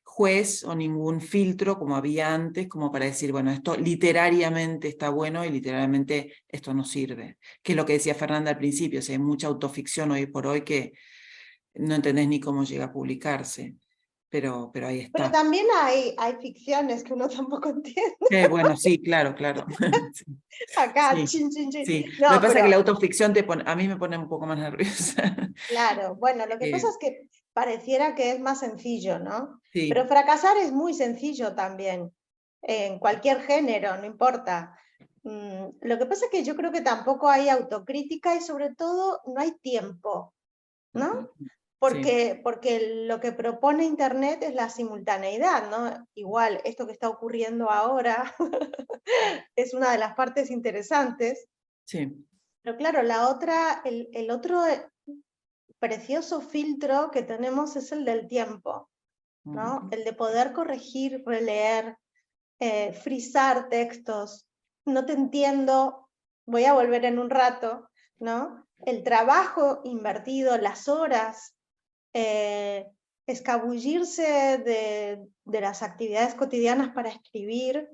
juez o ningún filtro como había antes, como para decir, bueno, esto literariamente está bueno y literariamente esto no sirve. Que es lo que decía Fernanda al principio, o sea, hay mucha autoficción hoy por hoy que no entendés ni cómo llega a publicarse, pero ahí Pero está. también hay ficciones que uno tampoco entiende. Bueno, sí, claro, claro. Sí, Acá, sí, chin, chin, chin. sí. No, Lo que pasa es que pero la autoficción a mí me pone un poco más nerviosa. claro, bueno, lo que pasa Eh, es que pareciera que es más sencillo, ¿no? Pero sí. fracasar es muy sencillo también, en cualquier género, no importa. Lo que pasa es que yo creo que tampoco hay autocrítica y sobre todo no hay tiempo, ¿no? Ujú. Sí, Porque lo que propone Internet es la simultaneidad, ¿no? Igual, esto que está ocurriendo ahora es una de las partes interesantes, sí. pero claro, la otra, el otro precioso filtro que tenemos es el del tiempo, ¿no? Ujú. El de poder corregir, releer, frisar textos. No te entiendo, voy a volver en un rato, ¿no? El trabajo invertido, las horas, escabullirse de las actividades cotidianas para escribir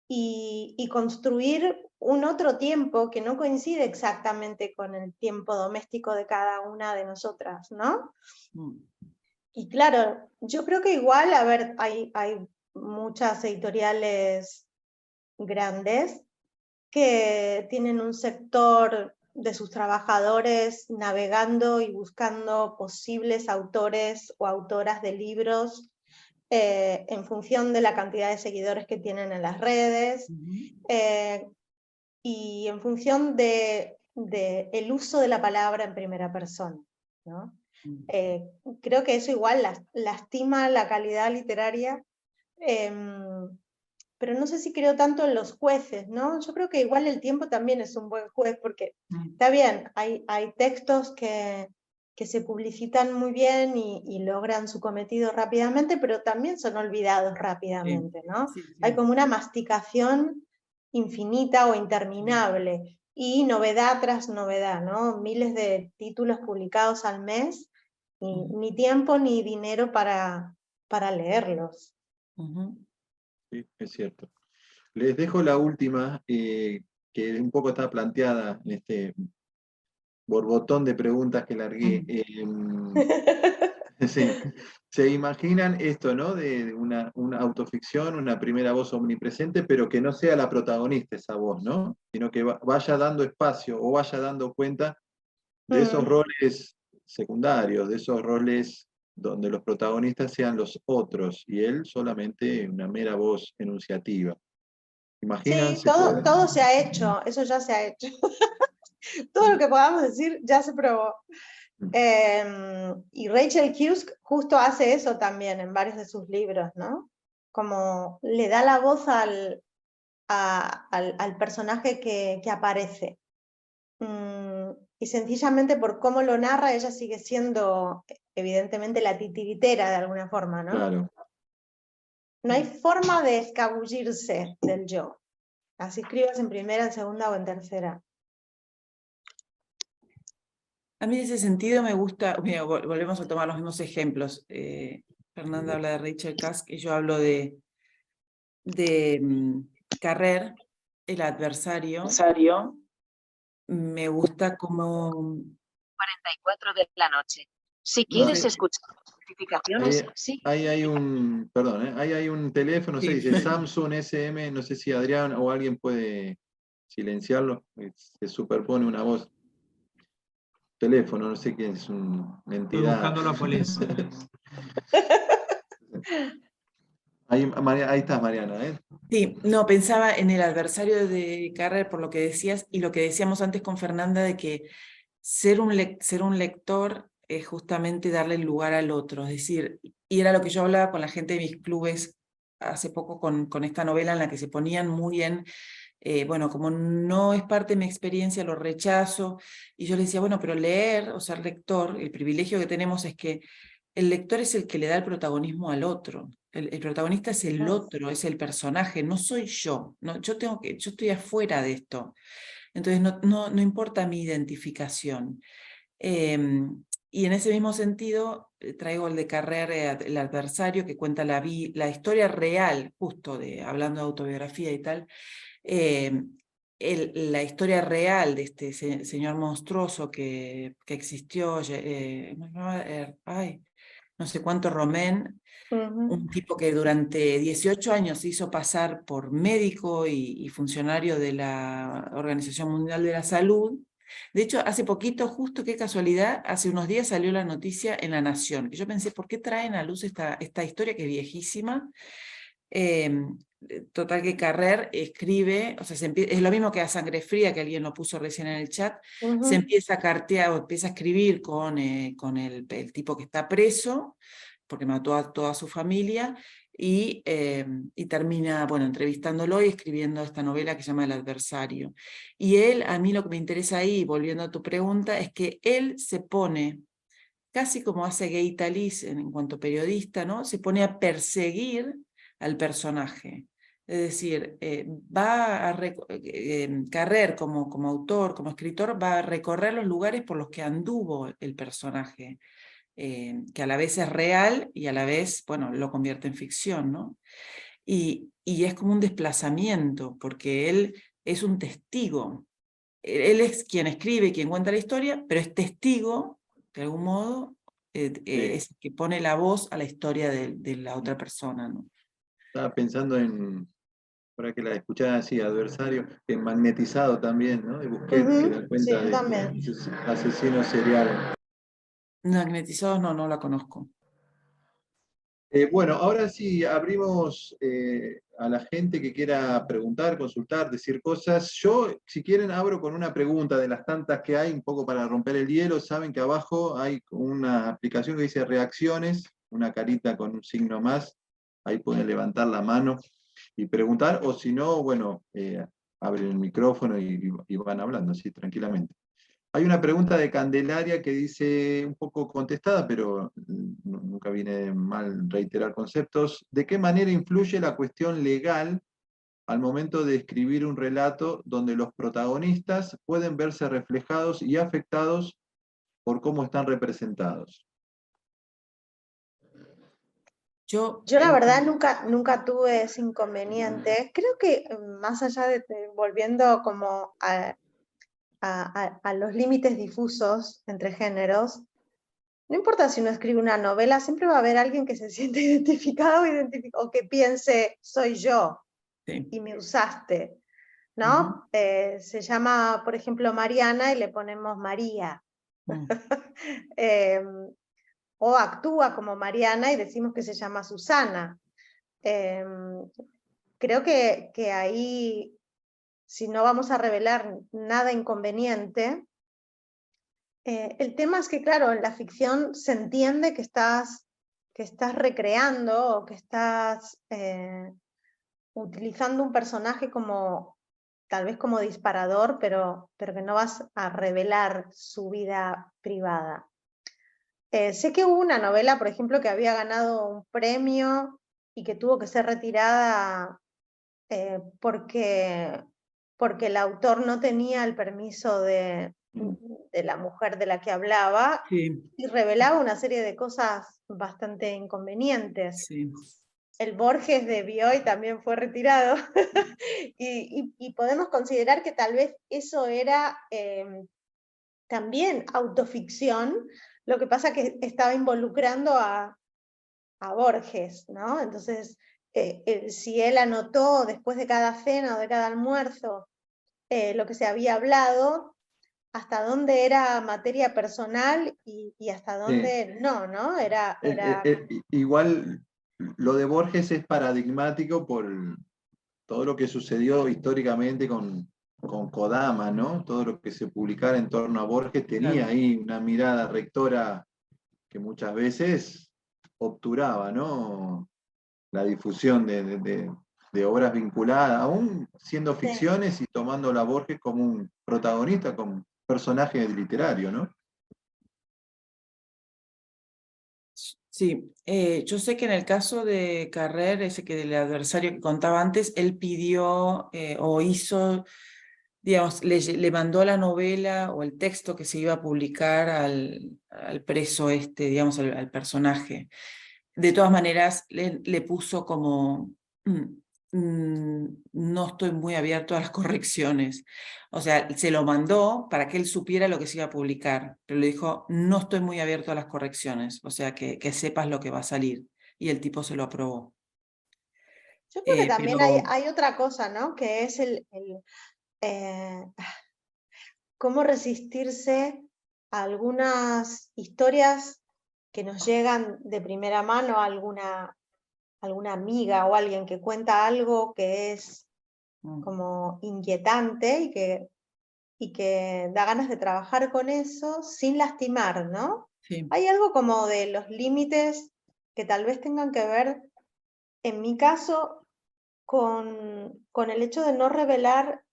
y construir un otro tiempo que no coincide exactamente con el tiempo doméstico de cada una de nosotras, ¿no? Mm. Y claro, yo creo que igual, a ver, hay muchas editoriales grandes que tienen un sector de sus trabajadores navegando y buscando posibles autores o autoras de libros en función de la cantidad de seguidores que tienen en las redes y en función de el uso de la palabra en primera persona, ¿no? Creo que eso igual lastima la calidad literaria, pero no sé si creo tanto en los jueces, ¿no? Yo creo que igual el tiempo también es un buen juez, porque está bien, hay textos que se publicitan muy bien y logran su cometido rápidamente, pero también son olvidados rápidamente, ¿no? Sí, sí. Hay como una masticación infinita o interminable, y novedad tras novedad, ¿no? Miles de títulos publicados al mes, y ni tiempo ni dinero para leerlos. Sí, es cierto. Les dejo la última, que un poco está planteada en este borbotón de preguntas que largué. Sí. ¿Se imaginan esto, ¿no? De una autoficción, una primera voz omnipresente, pero que no sea la protagonista esa voz, ¿no? Sino que vaya dando espacio o vaya dando cuenta de esos roles secundarios, de esos roles donde los protagonistas sean los otros y él solamente una mera voz enunciativa. ¿Imaginan? Sí, ¿Se puede? todo se ha hecho, eso ya se ha hecho. Todo lo que podamos decir ya se probó. Y Rachel Cusk justo hace eso también en varios de sus libros, ¿no? Como le da la voz al personaje que aparece. Y sencillamente por cómo lo narra, ella sigue siendo evidentemente la titiritera de alguna forma, ¿no? Claro. No hay forma de escabullirse del yo. Así escribas en primera, en segunda o en tercera. A mí en ese sentido me gusta, mira, volvemos a tomar los mismos ejemplos. Fernanda habla de Rachel Cusk y yo hablo de Carrer, el adversario. Me gusta como... 44 de la noche. Si No, quieres escuchar notificaciones, sí. ahí hay un, perdón, ahí hay un teléfono, se Sí. dice Samsung SM, no sé si Adrián o alguien puede silenciarlo, se superpone una voz. Teléfono, no sé quién es una Estoy entidad. buscándolo cuál es. Ahí estás, Mariana, ¿eh? Sí, no, pensaba en el adversario de Carrer por lo que decías y lo que decíamos antes con Fernanda de que ser un lector es justamente darle el lugar al otro, es decir, y era lo que yo hablaba con la gente de mis clubes hace poco con esta novela en la que se ponían muy en, bueno, como no es parte de mi experiencia, lo rechazo, y yo le decía, bueno, pero leer, o sea, el lector, el privilegio que tenemos es que el lector es el que le da el protagonismo al otro. El protagonista es el otro, es el personaje, no soy yo. No, yo estoy afuera de esto. Entonces no importa mi identificación. Y en ese mismo sentido, traigo el de Carrer, El adversario, que cuenta la historia real, justo hablando de autobiografía y tal, la historia real de este señor monstruoso que existió, no sé cuánto, Romain, un tipo que durante 18 años se hizo pasar por médico y funcionario de la Organización Mundial de la Salud. De hecho, hace poquito, justo qué casualidad, hace unos días salió la noticia en La Nación, que yo pensé, ¿por qué traen a luz esta historia que es viejísima? Total que Carrer escribe, o sea, es lo mismo que a Sangre Fría, que alguien lo puso recién en el chat, se empieza a cartear o empieza a escribir con el tipo que está preso, porque mató a toda su familia, y termina, bueno, entrevistándolo y escribiendo esta novela que se llama El adversario. Y él, a mí lo que me interesa ahí, volviendo a tu pregunta, es que él se pone, casi como hace Gay Talis en cuanto periodista, ¿no? Se pone a perseguir al personaje. Es decir, Carrer como autor, como escritor, va a recorrer los lugares por los que anduvo el personaje, que a la vez es real y a la vez, bueno, lo convierte en ficción, ¿no? Y es como un desplazamiento, porque él es un testigo. Él es quien escribe, quien cuenta la historia, pero es testigo, de algún modo, es el que pone la voz a la historia de la otra persona, ¿no? Estaba pensando en, para que la escucharan así, adversario, en Magnetizado también, ¿no? De Busquets, que da Sí, cuenta yo de también. asesinos seriales. Magnetizados no la conozco. Bueno, ahora sí abrimos a la gente que quiera preguntar, consultar, decir cosas. Yo, si quieren, abro con una pregunta de las tantas que hay, un poco para romper el hielo. Saben que abajo hay una aplicación que dice reacciones, una carita con un signo más. Ahí pueden levantar la mano y preguntar, o si no, bueno, abren el micrófono y van hablando así tranquilamente. Hay una pregunta de Candelaria que dice, un poco contestada, pero nunca viene mal reiterar conceptos. ¿De qué manera influye la cuestión legal al momento de escribir un relato donde los protagonistas pueden verse reflejados y afectados por cómo están representados? Yo, La verdad nunca tuve ese inconveniente. Creo que más allá volviendo como a los límites difusos entre géneros, no importa si uno escribe una novela, siempre va a haber alguien que se siente identificado o que piense, soy yo, sí. y me usaste, ¿no? Se llama, por ejemplo, Mariana y le ponemos María. O actúa como Mariana y decimos que se llama Susana. Creo que ahí, si no vamos a revelar nada inconveniente, el tema es que, claro, en la ficción se entiende que estás recreando o que estás utilizando un personaje como, tal vez como disparador, pero que no vas a revelar su vida privada. Sé que hubo una novela, por ejemplo, que había ganado un premio y que tuvo que ser retirada porque el autor no tenía el permiso de la mujer de la que hablaba, Sí. y revelaba una serie de cosas bastante inconvenientes. Sí. El Borges de Bioy también fue retirado y podemos considerar que tal vez eso era también autoficción, lo que pasa que estaba involucrando a Borges, ¿no? Entonces, si él anotó después de cada cena o de cada almuerzo lo que se había hablado, hasta dónde era materia personal y hasta dónde no, ¿no? Era... Igual lo de Borges es paradigmático por todo lo que sucedió históricamente con Kodama, ¿no? Todo lo que se publicara en torno a Borges tenía ahí una mirada rectora que muchas veces obturaba, ¿no? la difusión de obras vinculadas, aún siendo ficciones y tomando a Borges como un protagonista, como un personaje literario, ¿no? Sí, yo sé que en el caso de Carrer, ese que del adversario que contaba antes, él pidió o hizo, digamos, le mandó la novela o el texto que se iba a publicar al preso digamos, al personaje. De todas maneras, le puso como, no estoy muy abierto a las correcciones. O sea, se lo mandó para que él supiera lo que se iba a publicar, pero le dijo, no estoy muy abierto a las correcciones, o sea, que sepas lo que va a salir. Y el tipo se lo aprobó. Yo creo que también Pero hay otra cosa, ¿no? Que es cómo resistirse a algunas historias que nos llegan de primera mano, a alguna amiga o alguien que cuenta algo que es como inquietante y que da ganas de trabajar con eso sin lastimar, ¿no? sí. Hay algo como de los límites que tal vez tengan que ver, en mi caso, con el hecho de no revelar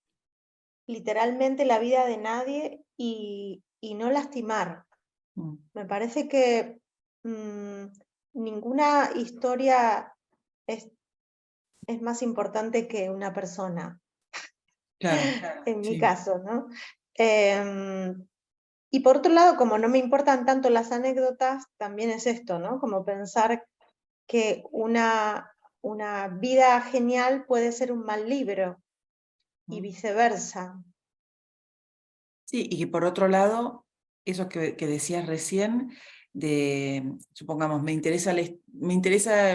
literalmente la vida de nadie y no lastimar. Me parece que ninguna historia es más importante que una persona, Claro, en mi sí. caso, ¿no? Y por otro lado, como no me importan tanto las anécdotas, también es esto, ¿no? Como pensar que una vida genial puede ser un mal libro y viceversa. Sí, y por otro lado, eso que decías recién, supongamos, me interesa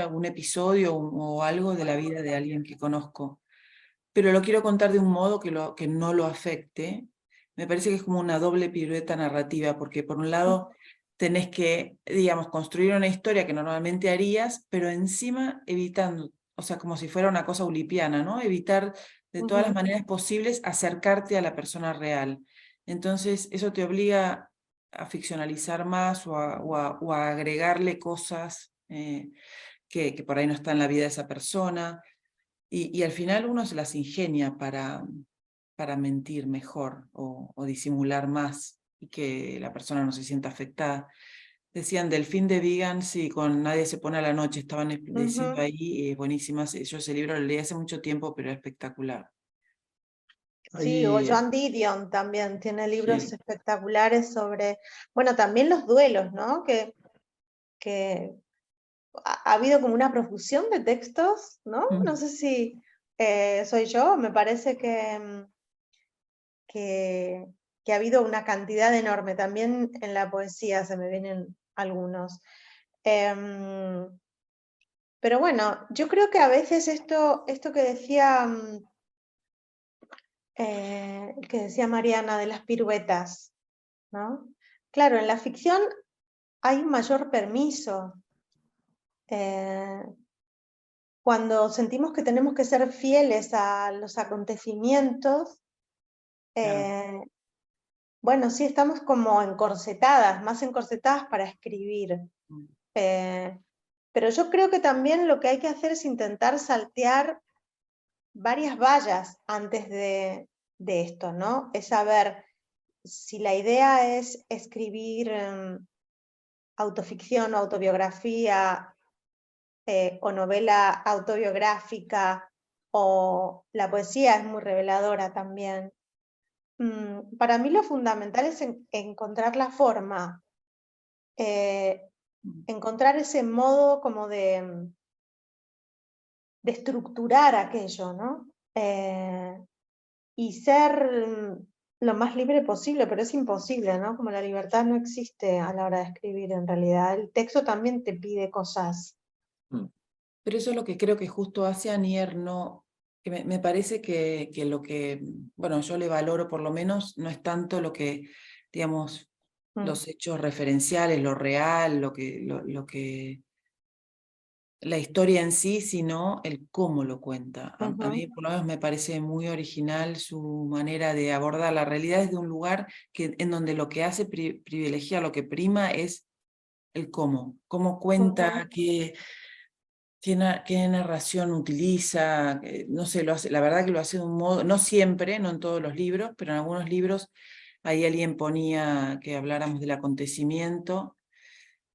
un episodio o algo de la vida de alguien que conozco, pero lo quiero contar de un modo que no lo afecte. Me parece que es como una doble pirueta narrativa, porque por un lado tenés que, digamos, construir una historia que normalmente harías, pero encima evitando, o sea, como si fuera una cosa ulipiana, ¿no? Evitar de todas las maneras posibles acercarte a la persona real. Entonces, eso te obliga a ficcionalizar más o a agregarle cosas que por ahí no están en la vida de esa persona. Y al final uno se las ingenia para mentir mejor o disimular más y que la persona no se sienta afectada. Decían Delfín de Vigan, sí, con Nadie se pone a la noche, estaban diciendo ahí, buenísimas. Yo ese libro lo leí hace mucho tiempo, pero es espectacular. Sí, o Ahí, Joan Didion también tiene libros Sí. espectaculares sobre, bueno, también los duelos, ¿no? Que ha habido como una profusión de textos, ¿no? No sé si soy yo, me parece que ha habido una cantidad enorme. También en la poesía se me vienen algunos. Pero bueno, yo creo que a veces esto que decía Mariana de las piruetas, ¿no? Claro, en la ficción hay un mayor permiso. Cuando sentimos que tenemos que ser fieles a los acontecimientos, bueno, sí estamos como encorsetadas, más encorsetadas para escribir. Pero yo creo que también lo que hay que hacer es intentar saltear varias vallas antes de esto, ¿no? Es saber si la idea es escribir autoficción o autobiografía o novela autobiográfica, o la poesía es muy reveladora también. Para mí lo fundamental es encontrar la forma, encontrar ese modo como de estructurar aquello, ¿no? Y ser lo más libre posible, pero es imposible, ¿no? Como la libertad no existe a la hora de escribir en realidad. El texto también te pide cosas. Pero eso es lo que creo que justo hace Anier, no, que me parece que lo que, bueno, yo le valoro por lo menos, no es tanto lo que, digamos, los hechos referenciales, lo real, lo que la historia en sí, sino el cómo lo cuenta. A mí por lo menos me parece muy original su manera de abordar la realidad desde un lugar en donde lo que hace privilegia, lo que prima es el cómo cuenta, qué narración utiliza, no sé, la verdad que lo hace de un modo, no siempre, no en todos los libros, pero en algunos libros ahí alguien ponía que habláramos del acontecimiento.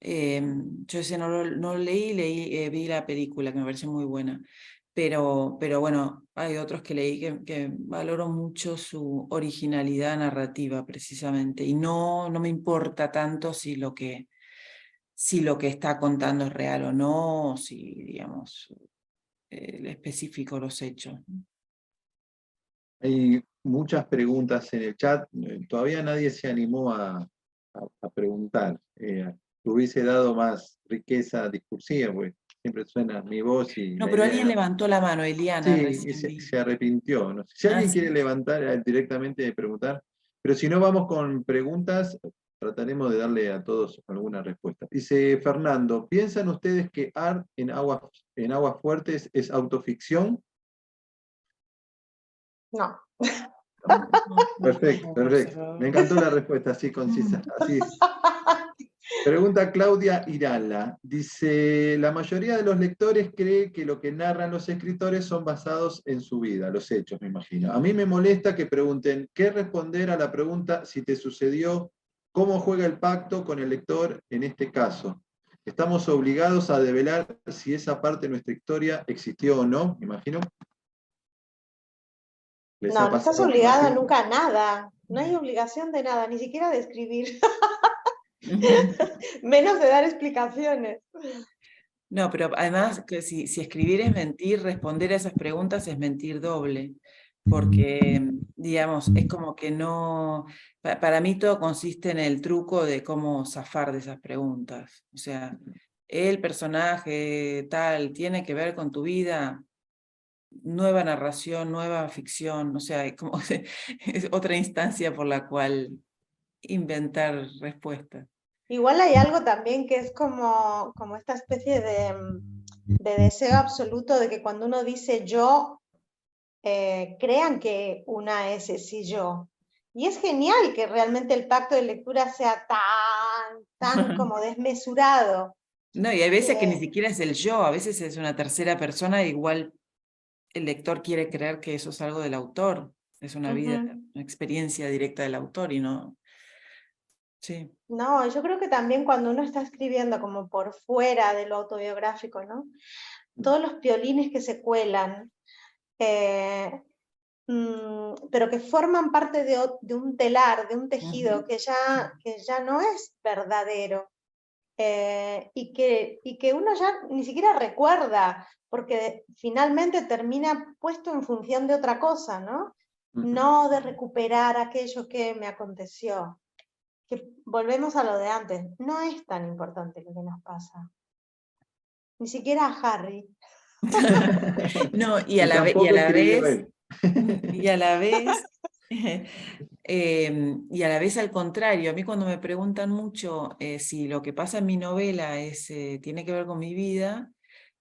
Yo ese no lo leí, vi la película, que me pareció muy buena. Pero bueno, hay otros que leí que valoro mucho su originalidad narrativa, precisamente. Y no me importa tanto si lo que está contando es real o no, si, digamos, específico los hechos. Hay muchas preguntas en el chat, todavía nadie se animó a preguntar. Hubiese dado más riqueza discursiva, porque siempre suena mi voz y No, la pero idea alguien era... levantó la mano, Eliana, Sí, y recién vi. se arrepintió. No sé. Si alguien ¿sí? quiere levantar directamente de preguntar, pero si no vamos con preguntas, trataremos de darle a todos alguna respuesta. Dice Fernando, ¿piensan ustedes que Art en aguas fuertes es autoficción? No. Perfecto, perfecto. Me encantó la respuesta, así concisa. Así. Pregunta Claudia Irala. Dice, la mayoría de los lectores cree que lo que narran los escritores son basados en su vida, los hechos, me imagino. A mí me molesta que pregunten, ¿qué responder a la pregunta si te sucedió? ¿Cómo juega el pacto con el lector en este caso? ¿Estamos obligados a develar si esa parte de nuestra historia existió o no? Me imagino. ¿Les ha No, no estás pasado, me obligado imagino? nunca a nada. No hay obligación de nada, ni siquiera de escribir, menos de dar explicaciones. No, pero además, que si escribir es mentir, responder a esas preguntas es mentir doble, porque, digamos, es como que no... Para mí todo consiste en el truco de cómo zafar de esas preguntas. O sea, el personaje tal tiene que ver con tu vida, nueva narración, nueva ficción, o sea, es como es otra instancia por la cual inventar respuestas. Igual hay algo también que es como esta especie de deseo absoluto de que cuando uno dice yo, crean que una es ese yo. Y es genial que realmente el pacto de lectura sea tan como desmesurado. No, y hay veces que ni Eh, siquiera es el yo, a veces es una tercera persona, igual el lector quiere creer que eso es algo del autor, es una vida, ujú. una experiencia directa del autor y no. Sí. No, yo creo que también cuando uno está escribiendo como por fuera de lo autobiográfico, ¿no? Todos los piolines que se cuelan, eh, pero que forman parte de un telar, de un tejido que ya no es verdadero, y que uno ya ni siquiera recuerda, porque finalmente termina puesto en función de otra cosa, ¿no? No de recuperar aquello que me aconteció. Que volvemos a lo de antes, no es tan importante lo que nos pasa. Ni siquiera a Harry. No, Y tampoco escribió él. y a la vez, y a la vez al contrario, a mí cuando me preguntan mucho si lo que pasa en mi novela tiene que ver con mi vida,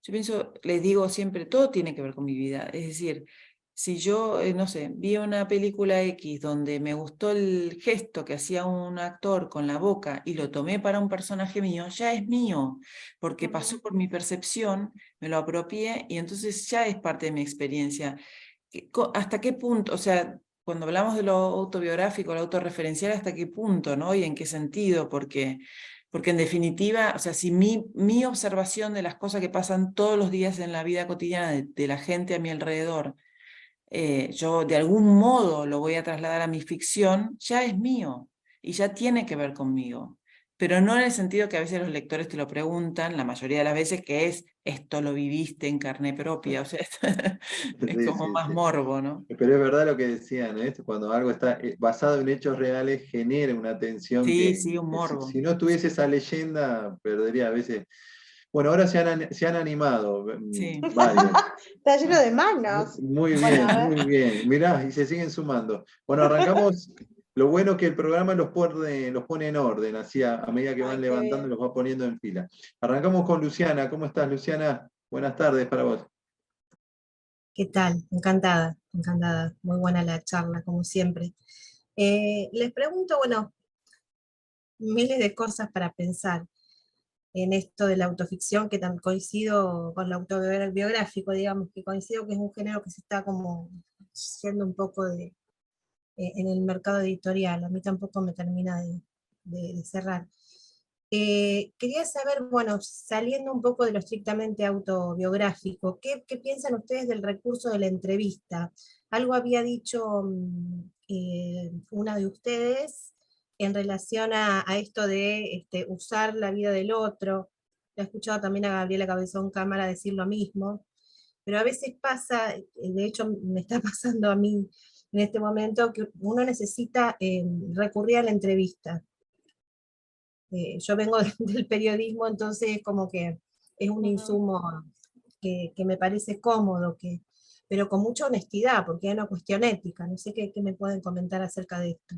yo pienso, les digo siempre, todo tiene que ver con mi vida. Es decir, si yo, no sé, vi una película X donde me gustó el gesto que hacía un actor con la boca y lo tomé para un personaje mío, ya es mío, porque pasó por mi percepción, me lo apropié y entonces ya es parte de mi experiencia. ¿Hasta qué punto? O sea, cuando hablamos de lo autobiográfico, lo autorreferencial, ¿hasta qué punto, no? Y en qué sentido, porque en definitiva, o sea, si mi observación de las cosas que pasan todos los días en la vida cotidiana de la gente a mi alrededor, yo de algún modo lo voy a trasladar a mi ficción, ya es mío y ya tiene que ver conmigo. Pero no en el sentido que a veces los lectores te lo preguntan, la mayoría de las veces, que es, esto lo viviste en carne propia, o sea, es Sí, como sí, más sí. morbo, ¿no? Pero es verdad lo que decían, ¿eh? Cuando algo está basado en hechos reales, genera una tensión Sí, que sí, un morbo. si no tuviese esa leyenda, perdería a veces. Bueno, ahora se han animado Sí. varios. Está lleno de manos. Muy Bueno, bien, a ver. muy bien. Mirá, y se siguen sumando. Bueno, arrancamos. Lo bueno es que el programa los pone en orden, así a medida que van Ay, qué levantando, bien. los va poniendo en fila. Arrancamos con Luciana. ¿Cómo estás, Luciana? Buenas tardes para vos. ¿Qué tal? Encantada, encantada. Muy buena la charla, como siempre. Les pregunto, bueno, miles de cosas para pensar. en esto de la autoficción, que coincido con lo autobiográfico, digamos, que coincido que es un género que se está como yendo un poco en el mercado editorial. A mí tampoco me termina de cerrar. Quería saber, bueno, saliendo un poco de lo estrictamente autobiográfico, ¿qué piensan ustedes del recurso de la entrevista? Algo había dicho una de ustedes en relación a esto de usar la vida del otro. He escuchado también a Gabriela Cabezón Cámara decir lo mismo, pero a veces pasa, de hecho me está pasando a mí en este momento, que uno necesita recurrir a la entrevista. Yo vengo del periodismo, entonces como que es un insumo que me parece cómodo, pero con mucha honestidad, porque hay una cuestión ética. No sé qué me pueden comentar acerca de esto.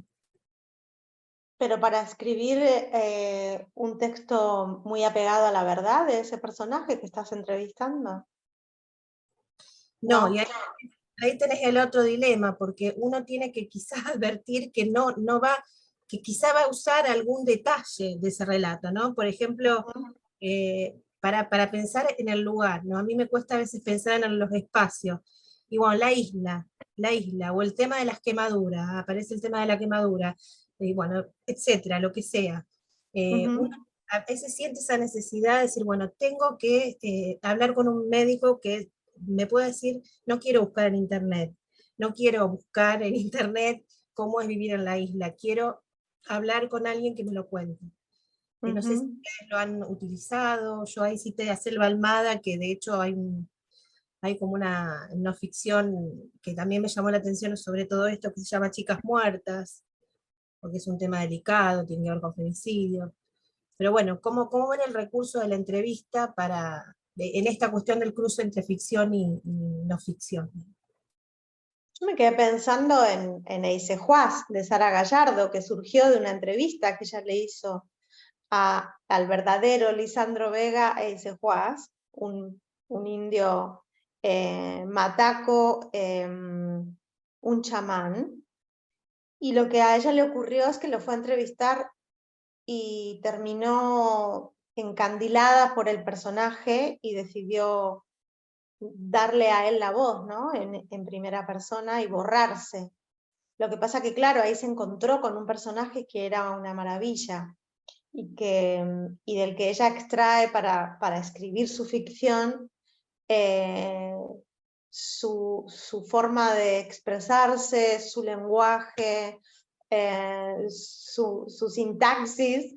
Pero para escribir un texto muy apegado a la verdad de ese personaje que estás entrevistando. No, No. y ahí tenés el otro dilema, porque uno tiene que quizás advertir que no va, que quizá va a usar algún detalle de ese relato, ¿no? Por ejemplo, para pensar en el lugar, ¿no? A mí me cuesta a veces pensar en los espacios. Y bueno, la isla, o el tema de las quemaduras, aparece el tema de la quemadura, y bueno, etcétera, lo que sea. Uno a veces siente esa necesidad de decir, bueno, tengo que hablar con un médico que me pueda decir, no quiero buscar en internet, no quiero buscar en internet cómo es vivir en la isla, quiero hablar con alguien que me lo cuente. No sé si ustedes lo han utilizado. Yo ahí cité a Selva Almada, que de hecho hay como una no ficción que también me llamó la atención sobre todo esto, que se llama Chicas Muertas, porque es un tema delicado, tiene que ver con femicidio. Pero bueno, ¿cómo ven el recurso de la entrevista en esta cuestión del cruce entre ficción y no ficción? Yo me quedé pensando en Eise Juaz, de Sara Gallardo, que surgió de una entrevista que ella le hizo al verdadero Lisandro Vega Eise Juaz, un indio mataco, un chamán, y lo que a ella le ocurrió es que lo fue a entrevistar y terminó encandilada por el personaje y decidió darle a él la voz, ¿no? En primera persona y borrarse. Lo que pasa que, claro, ahí se encontró con un personaje que era una maravilla y del que ella extrae para escribir su ficción su forma de expresarse, su lenguaje, su sintaxis,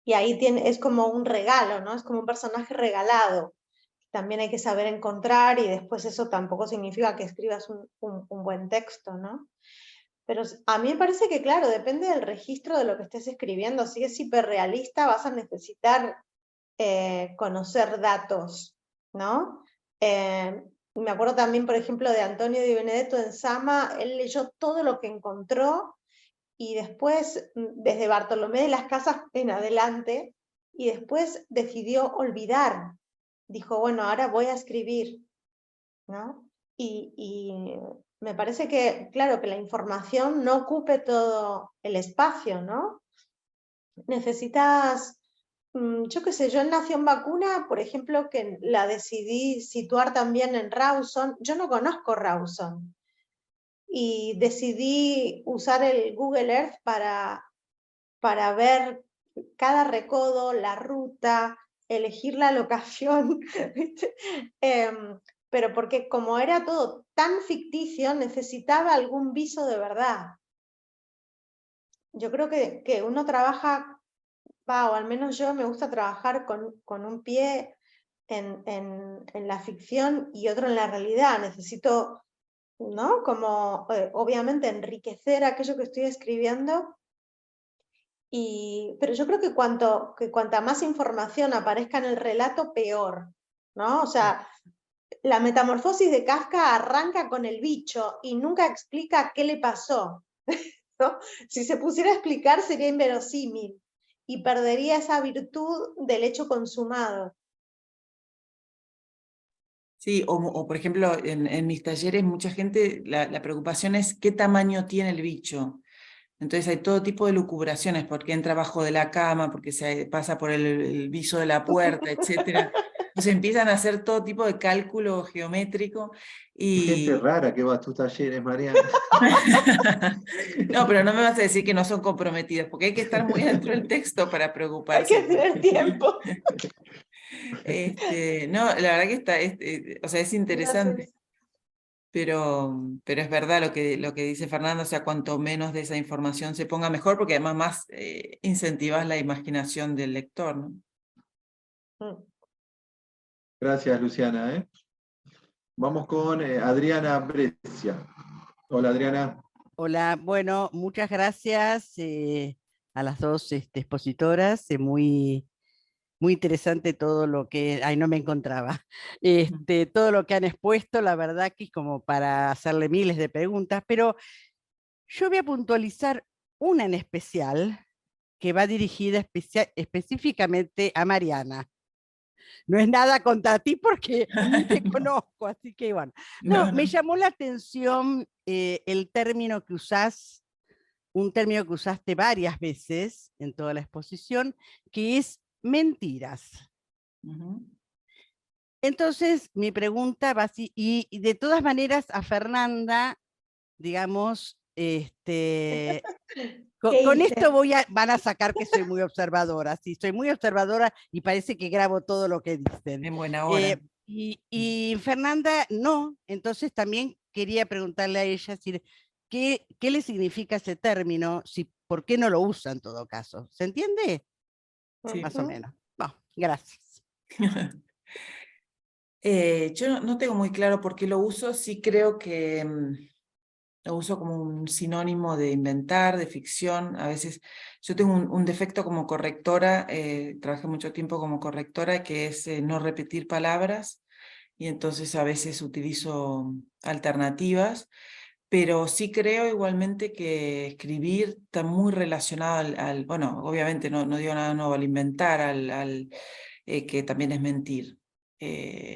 y ahí es como un regalo, ¿no? Es como un personaje regalado. También hay que saber encontrar, y después eso tampoco significa que escribas un buen texto, ¿no? Pero a mí me parece que, claro, depende del registro de lo que estés escribiendo. Si es hiperrealista, vas a necesitar conocer datos, ¿no? Me acuerdo también, por ejemplo, de Antonio Di Benedetto en Sama. Él leyó todo lo que encontró y después, desde Bartolomé de las Casas en adelante, y después decidió olvidar. Dijo, bueno, ahora voy a escribir, ¿no? Y me parece que, claro, que la información no ocupe todo el espacio, ¿no? Necesitas, yo qué sé, yo en Nación Vacuna, por ejemplo, que la decidí situar también en Rawson. Yo no conozco Rawson y decidí usar el Google Earth para ver cada recodo, la ruta, elegir la locación, pero porque como era todo tan ficticio, necesitaba algún viso de verdad. Yo creo que uno trabaja, o al menos yo me gusta trabajar con un pie en la ficción y otro en la realidad. Necesito, ¿no? Como obviamente enriquecer aquello que estoy escribiendo. Pero yo creo que cuanta más información aparezca en el relato, peor, ¿no? O sea, la metamorfosis de Kafka arranca con el bicho y nunca explica qué le pasó, ¿no? Si se pusiera a explicar sería inverosímil y perdería esa virtud del hecho consumado. Sí, o por ejemplo, en mis talleres mucha gente, la preocupación es qué tamaño tiene el bicho. Entonces hay todo tipo de lucubraciones, porque entra abajo de la cama, porque se pasa por el viso de la puerta, etc. Entonces empiezan a hacer todo tipo de cálculo geométrico. Qué gente Y... rara que va a tus talleres, Mariana. No, pero no me vas a decir que no son comprometidos, porque hay que estar muy dentro del texto para Hay preocuparse. que tener tiempo. No, la verdad que está, o sea, es interesante. Gracias. Pero es verdad lo que dice Fernando, o sea, cuanto menos de esa información se ponga mejor, porque además más incentivas la imaginación del lector, ¿no? Gracias, Luciana. Vamos con Adriana Brescia. Hola, Adriana. Hola, bueno, muchas gracias a las dos expositoras, muy, muy interesante todo lo que, ay, no me encontraba, todo lo que han expuesto, la verdad que es como para hacerle miles de preguntas, pero yo voy a puntualizar una en especial que va dirigida específicamente a Mariana. No es nada contra ti porque ni te conozco, así que bueno. No, me llamó la atención el término que usás, un término que usaste varias veces en toda la exposición, que es mentiras. Entonces, mi pregunta va así, y de todas maneras a Fernanda, digamos, con esto van a sacar que soy muy observadora, sí, soy muy observadora y parece que grabo todo lo que dicen. En buena hora. Y Fernanda no, entonces también quería preguntarle a ella si, ¿qué le significa ese término? ¿Por qué no lo usa en todo caso? ¿Se entiende? Sí. Más o menos. No, gracias. Yo no tengo muy claro por qué lo uso, sí creo que lo uso como un sinónimo de inventar, de ficción. A veces yo tengo un defecto como correctora, trabajé mucho tiempo como correctora, que es no repetir palabras, y entonces a veces utilizo alternativas, pero sí creo igualmente que escribir está muy relacionado bueno, obviamente no digo nada nuevo, al inventar, que también es mentir.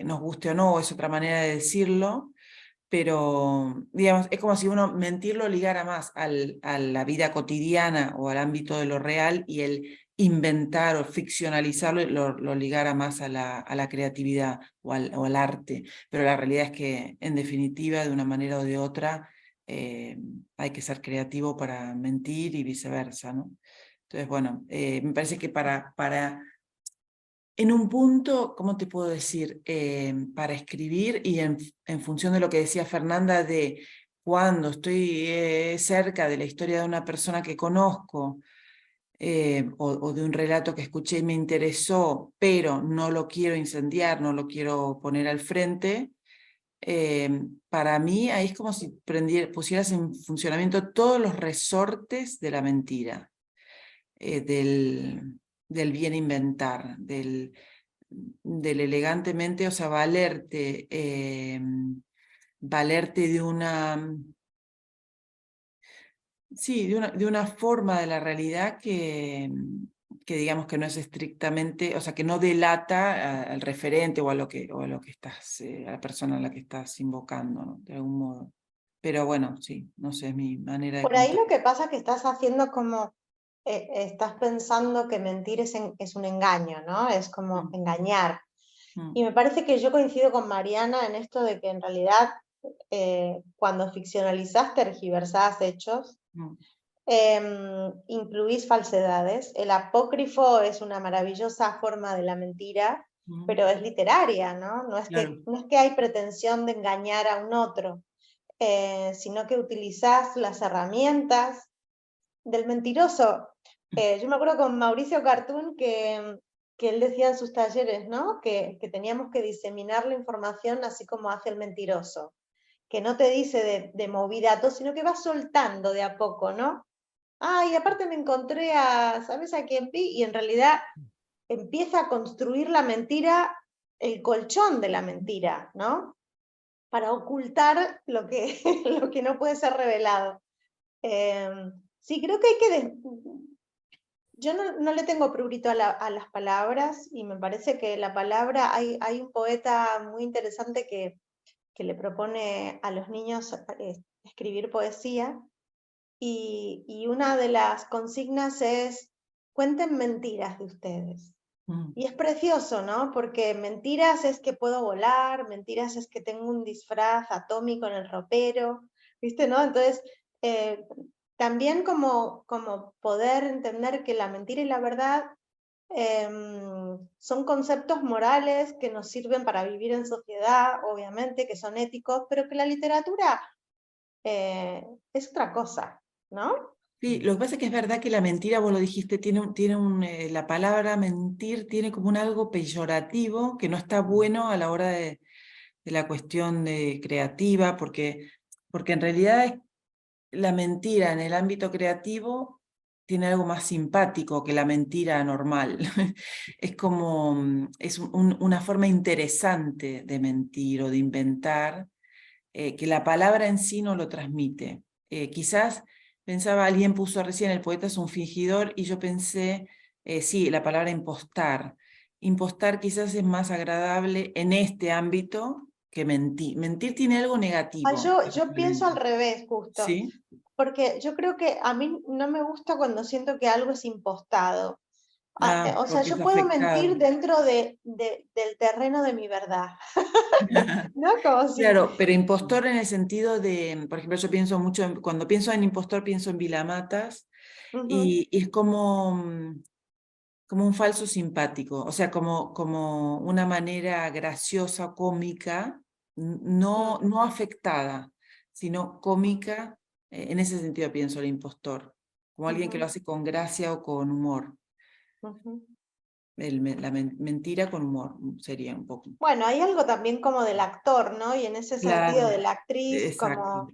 Nos guste o no, es otra manera de decirlo, pero digamos, es como si uno mentir lo ligara más a la vida cotidiana o al ámbito de lo real, y el inventar o ficcionalizarlo lo ligara más a la creatividad o al arte. Pero la realidad es que, en definitiva, de una manera o de otra, hay que ser creativo para mentir y viceversa, ¿no? Entonces, bueno, me parece que en un punto, ¿cómo te puedo decir? Para escribir y en función de lo que decía Fernanda, de cuando estoy cerca de la historia de una persona que conozco, o de un relato que escuché y me interesó, pero no lo quiero incendiar, no lo quiero poner al frente, para mí ahí es como si pusieras en funcionamiento todos los resortes de la mentira, del bien inventar, del elegantemente, o sea, valerte de una, sí, de una forma de la realidad que digamos que no es estrictamente, o sea, que no delata al referente o a lo que estás, a la persona a la que estás invocando, ¿no? De algún modo. Pero bueno, sí, no sé, es mi manera de Por ahí contar. lo que pasa es que estás haciendo como, estás pensando que mentir es un engaño, ¿no? Es como engañar. Y me parece que yo coincido con Mariana en esto de que en realidad cuando ficcionalizás, tergiversás hechos, incluís falsedades. El apócrifo es una maravillosa forma de la mentira, pero es literaria, ¿no? No es que hay pretensión de engañar a un otro, sino que utilizás las herramientas del mentiroso. Yo me acuerdo con Mauricio Cartún que él decía en sus talleres, ¿no? Que teníamos que diseminar la información así como hace el mentiroso, que no te dice de movidato, sino que va soltando de a poco, ¿no? Y aparte me encontré ¿sabes a quién vi? Y en realidad empieza a construir la mentira, el colchón de la mentira, ¿no? Para ocultar lo que, lo que no puede ser revelado. Sí, creo que hay que... Yo no le tengo prurito a las palabras, y me parece que la palabra, hay un poeta muy interesante que le propone a los niños escribir poesía, y una de las consignas es: cuenten mentiras de ustedes. Y es precioso, ¿no? Porque mentiras es que puedo volar, mentiras es que tengo un disfraz atómico en el ropero, ¿viste, no? Entonces, también como poder entender que la mentira y la verdad son conceptos morales que nos sirven para vivir en sociedad, obviamente, que son éticos, pero que la literatura es otra cosa, ¿no? Sí, lo que pasa es que es verdad que la mentira, vos lo dijiste, la palabra mentir tiene como un algo peyorativo que no está bueno a la hora de la cuestión creativa, porque en realidad la mentira en el ámbito creativo tiene algo más simpático que la mentira normal. Es como, es una forma interesante de mentir o de inventar, que la palabra en sí no lo transmite. Quizás pensaba, alguien puso recién, el poeta es un fingidor, y yo pensé, sí, la palabra impostar. Impostar quizás es más agradable en este ámbito que mentir. Mentir tiene algo negativo. Yo pienso al revés, justo. ¿Sí? Porque yo creo que a mí no me gusta cuando siento que algo es impostado. O sea, Porque yo es puedo afectado. mentir dentro del terreno de mi verdad. ¿No? Como si... Claro, pero impostor en el sentido de, por ejemplo, yo pienso mucho, cuando pienso en impostor, pienso en Vilamatas, y es como un falso simpático, o sea, como una manera graciosa, cómica, no afectada, sino cómica. En ese sentido pienso el impostor, como alguien que lo hace con gracia o con humor. La mentira con humor sería un poco. Bueno, hay algo también como del actor, ¿no? Y en ese sentido Claro, de la actriz, exacto. como...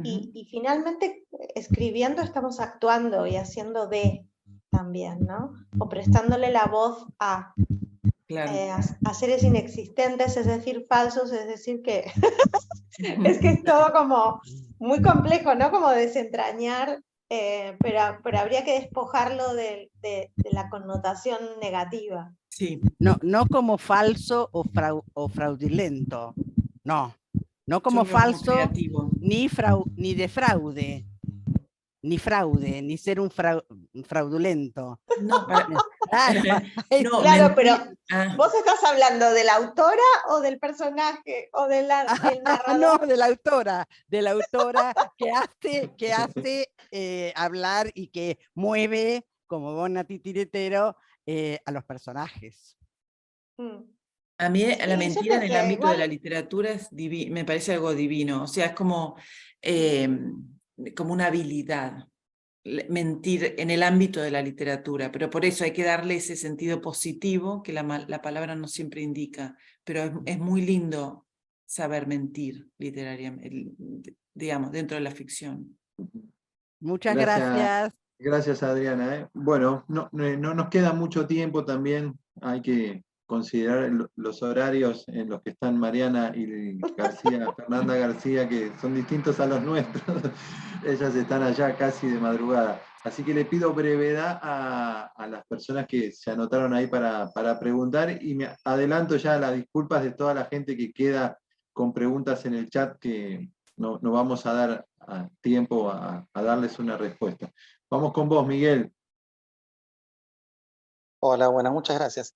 Y finalmente escribiendo estamos actuando y haciendo de también, ¿no? O prestándole la voz a Claro. seres inexistentes, es decir, falsos, es decir, que es que es todo como muy complejo, ¿no? Como desentrañar, pero habría que despojarlo de la connotación negativa. Sí. No como falso o fraudulento, no Yo como lo veo como falso creativo. ni de fraude, ni ser un fraudulento. No, Claro, no, Claro, pero Ah, ¿vos estás hablando de la autora o del personaje o del no, narrador? de la autora que hace hablar y que mueve, como Bona Titiritero, a los personajes. a mí la Sí, yo mentira qué en el sé, ámbito de la igual. literatura me parece algo divino. O sea, es como una habilidad mentir en el ámbito de la literatura, pero por eso hay que darle ese sentido positivo que la palabra no siempre indica, pero es muy lindo saber mentir literariamente, digamos, dentro de la ficción. Muchas Gracias, gracias. gracias Adriana. Bueno, no nos queda mucho tiempo también, hay que considerar los horarios en los que están Mariana y Fernanda García, que son distintos a los nuestros. Ellas están allá casi de madrugada. Así que le pido brevedad a las personas que se anotaron ahí para preguntar, y me adelanto ya las disculpas de toda la gente que queda con preguntas en el chat, que no vamos a dar tiempo a darles una respuesta. Vamos con vos, Miguel. Hola, buenas, muchas gracias.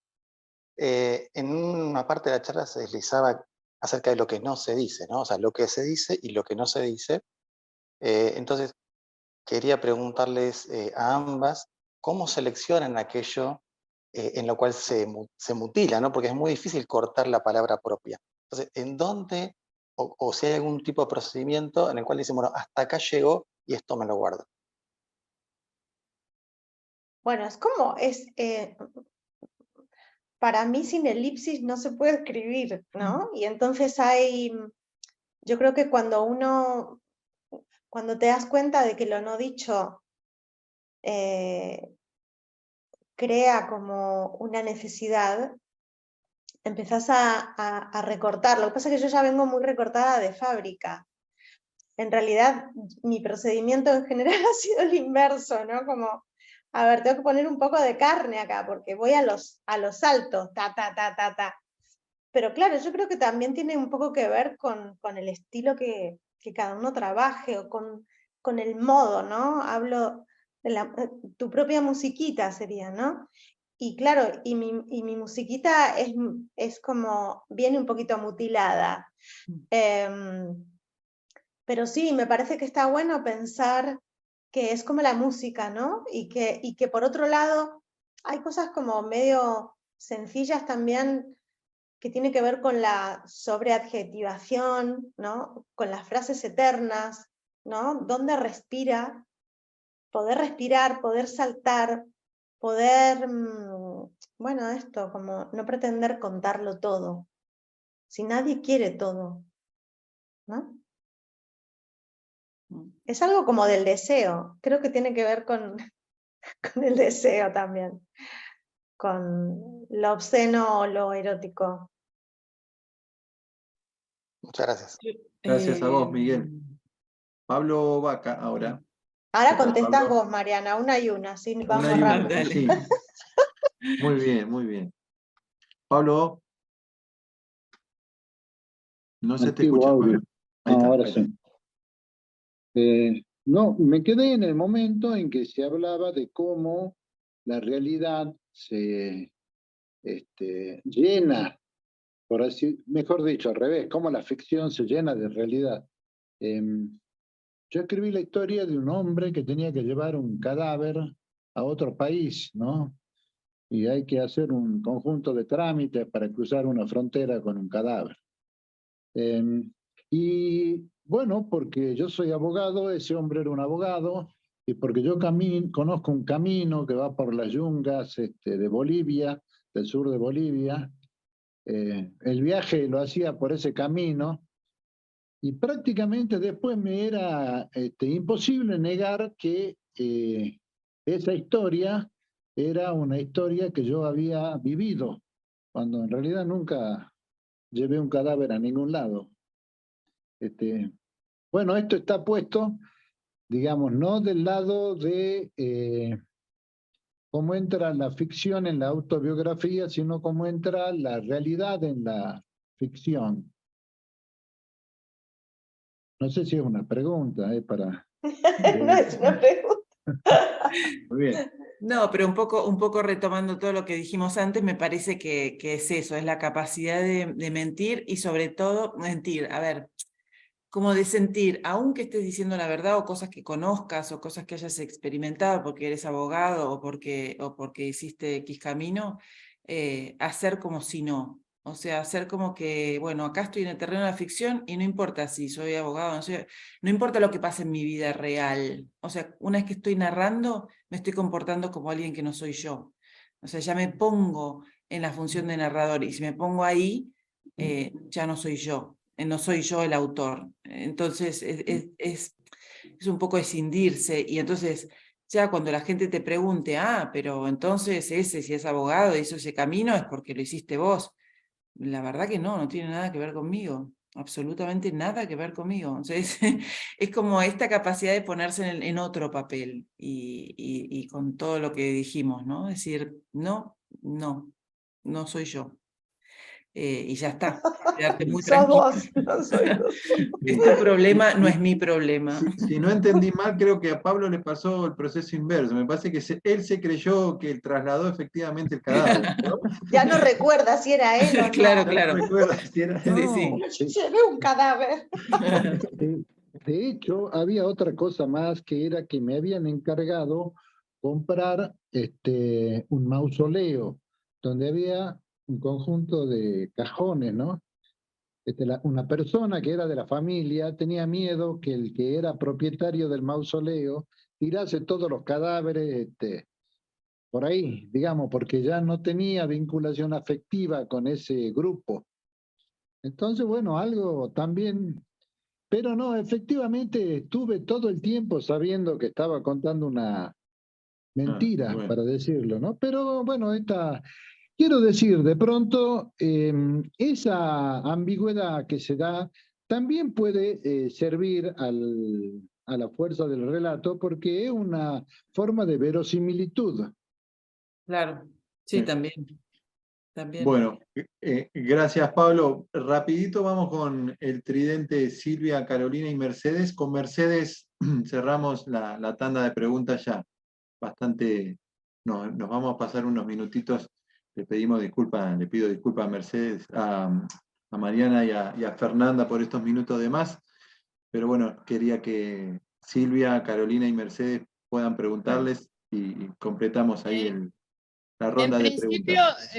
En una parte de la charla se deslizaba acerca de lo que no se dice, ¿no? O sea, lo que se dice y lo que no se dice. Entonces, quería preguntarles a ambas cómo seleccionan aquello en lo cual se mutila, ¿no? Porque es muy difícil cortar la palabra propia. Entonces, ¿en dónde, o si hay algún tipo de procedimiento en el cual dicen, bueno, hasta acá llegó y esto me lo guardo? Bueno, para mí sin elipsis no se puede escribir, ¿no? Y entonces yo creo que cuando te das cuenta de que lo no dicho crea como una necesidad, empezás a recortar. Lo que pasa es que yo ya vengo muy recortada de fábrica. En realidad, mi procedimiento en general ha sido el inverso, ¿no? Como, a ver, tengo que poner un poco de carne acá, porque voy a los saltos, ta. Pero claro, yo creo que también tiene un poco que ver con el estilo que cada uno trabaje, o con con el modo, ¿no? Hablo de tu propia musiquita sería, ¿no? Y claro, y mi musiquita es como, viene un poquito mutilada. Pero sí, me parece que está bueno pensar que es como la música, ¿no? Y que por otro lado hay cosas como medio sencillas también que tiene que ver con la sobreadjetivación, ¿no? Con las frases eternas, ¿no? ¿Dónde respira? Poder respirar, poder saltar, poder, bueno, esto, como no pretender contarlo todo, si nadie quiere todo, ¿no? Es algo como del deseo, creo que tiene que ver con el deseo también, con lo obsceno o lo erótico. Muchas gracias. Gracias a vos, Miguel. Pablo Vaca, ahora. Ahora Pablo. contestás vos, Mariana, una y una, ¿sí? Vamos Una y una, rápido. sí. Muy bien, muy bien. Pablo. No se te Activo escucha, audio. Pablo. Ahí está, Ahora ahí está. sí. No, me quedé en el momento en que se hablaba de cómo la realidad se llena, por así, mejor dicho, al revés, cómo la ficción se llena de realidad. Yo escribí la historia de un hombre que tenía que llevar un cadáver a otro país, ¿no? Y hay que hacer un conjunto de trámites para cruzar una frontera con un cadáver. Y bueno, porque yo soy abogado, ese hombre era un abogado, y porque yo conozco un camino que va por las yungas de Bolivia, del sur de Bolivia. El viaje lo hacía por ese camino, y prácticamente después me era imposible negar que esa historia era una historia que yo había vivido, cuando en realidad nunca llevé un cadáver a ningún lado. Bueno, esto está puesto, digamos, no del lado de cómo entra la ficción en la autobiografía, sino cómo entra la realidad en la ficción. No sé si es una pregunta, para... No es una pregunta. Muy bien. No, pero un poco retomando todo lo que dijimos antes, me parece que es eso, es la capacidad de mentir y sobre todo mentir, a ver, como de sentir, aunque estés diciendo la verdad o cosas que conozcas o cosas que hayas experimentado porque eres abogado o porque hiciste X camino, hacer como si no. O sea, hacer como que, bueno, acá estoy en el terreno de la ficción y no importa si soy abogado, no importa lo que pase en mi vida real. O sea, una vez que estoy narrando, me estoy comportando como alguien que no soy yo. O sea, ya me pongo en la función de narrador y si me pongo ahí, ya no soy yo. No soy yo el autor. Entonces es un poco escindirse y entonces ya cuando la gente te pregunte, pero entonces ese si es abogado hizo ese camino es porque lo hiciste vos. La verdad que no tiene nada que ver conmigo, absolutamente nada que ver conmigo. O sea, es como esta capacidad de ponerse en otro papel y con todo lo que dijimos, ¿no? Decir, no soy yo. Y ya está, quedarte muy Sos tranquilo. vos, no soy yo. Es tu problema, no es mi problema. Si no entendí mal, creo que a Pablo le pasó el proceso inverso. Me parece que él se creyó que trasladó efectivamente el cadáver, ¿no? Ya no recuerda si era él o no. Claro, Ya claro. no recuerda si era... Sí. Llevé un cadáver. De hecho, había otra cosa más, que era que me habían encargado comprar un mausoleo, donde había un conjunto de cajones, ¿no? Una persona que era de la familia tenía miedo que el que era propietario del mausoleo tirase todos los cadáveres por ahí, digamos, porque ya no tenía vinculación afectiva con ese grupo. Entonces, bueno, algo también... Pero no, efectivamente estuve todo el tiempo sabiendo que estaba contando una mentira, bueno. para decirlo, ¿no? Pero bueno, quiero decir, de pronto, esa ambigüedad que se da también puede servir a la fuerza del relato, porque es una forma de verosimilitud. Claro, sí, también. Bueno, gracias Pablo. Rapidito vamos con el tridente Silvia, Carolina y Mercedes. Con Mercedes cerramos la tanda de preguntas ya. Bastante, nos vamos a pasar unos minutitos. Le pido disculpas a Mercedes, a Mariana y a Fernanda por estos minutos de más. Pero bueno, quería que Silvia, Carolina y Mercedes puedan preguntarles y completamos ahí la ronda de preguntas.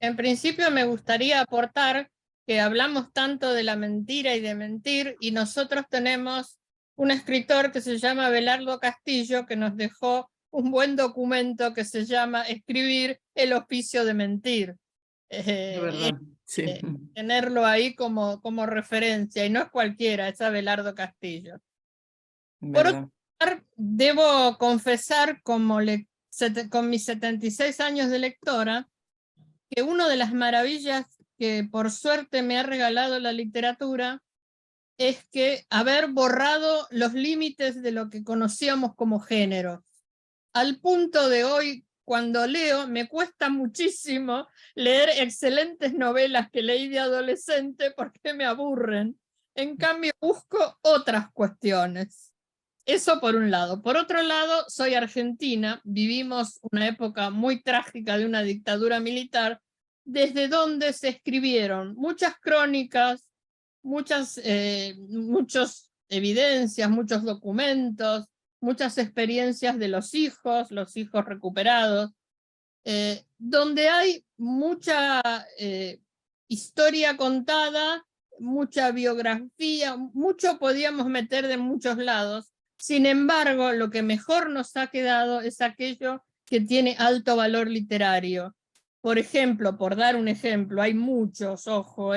En principio me gustaría aportar que hablamos tanto de la mentira y de mentir, y nosotros tenemos un escritor que se llama Abelardo Castillo, que nos dejó un buen documento que se llama Escribir el oficio de mentir. De verdad, sí. Tenerlo ahí como referencia, y no es cualquiera, es Abelardo Castillo. Por otro lado, debo confesar, con mis 76 años de lectora, que una de las maravillas que por suerte me ha regalado la literatura es que haber borrado los límites de lo que conocíamos como género. Al punto de hoy, cuando leo, me cuesta muchísimo leer excelentes novelas que leí de adolescente porque me aburren. En cambio, busco otras cuestiones. Eso por un lado. Por otro lado, soy argentina, vivimos una época muy trágica de una dictadura militar, desde donde se escribieron muchas crónicas, muchas evidencias, muchos documentos, muchas experiencias de los hijos recuperados, donde hay mucha historia contada, mucha biografía, mucho podíamos meter de muchos lados. Sin embargo, lo que mejor nos ha quedado es aquello que tiene alto valor literario. Por ejemplo, por dar un ejemplo, hay muchos, ojo,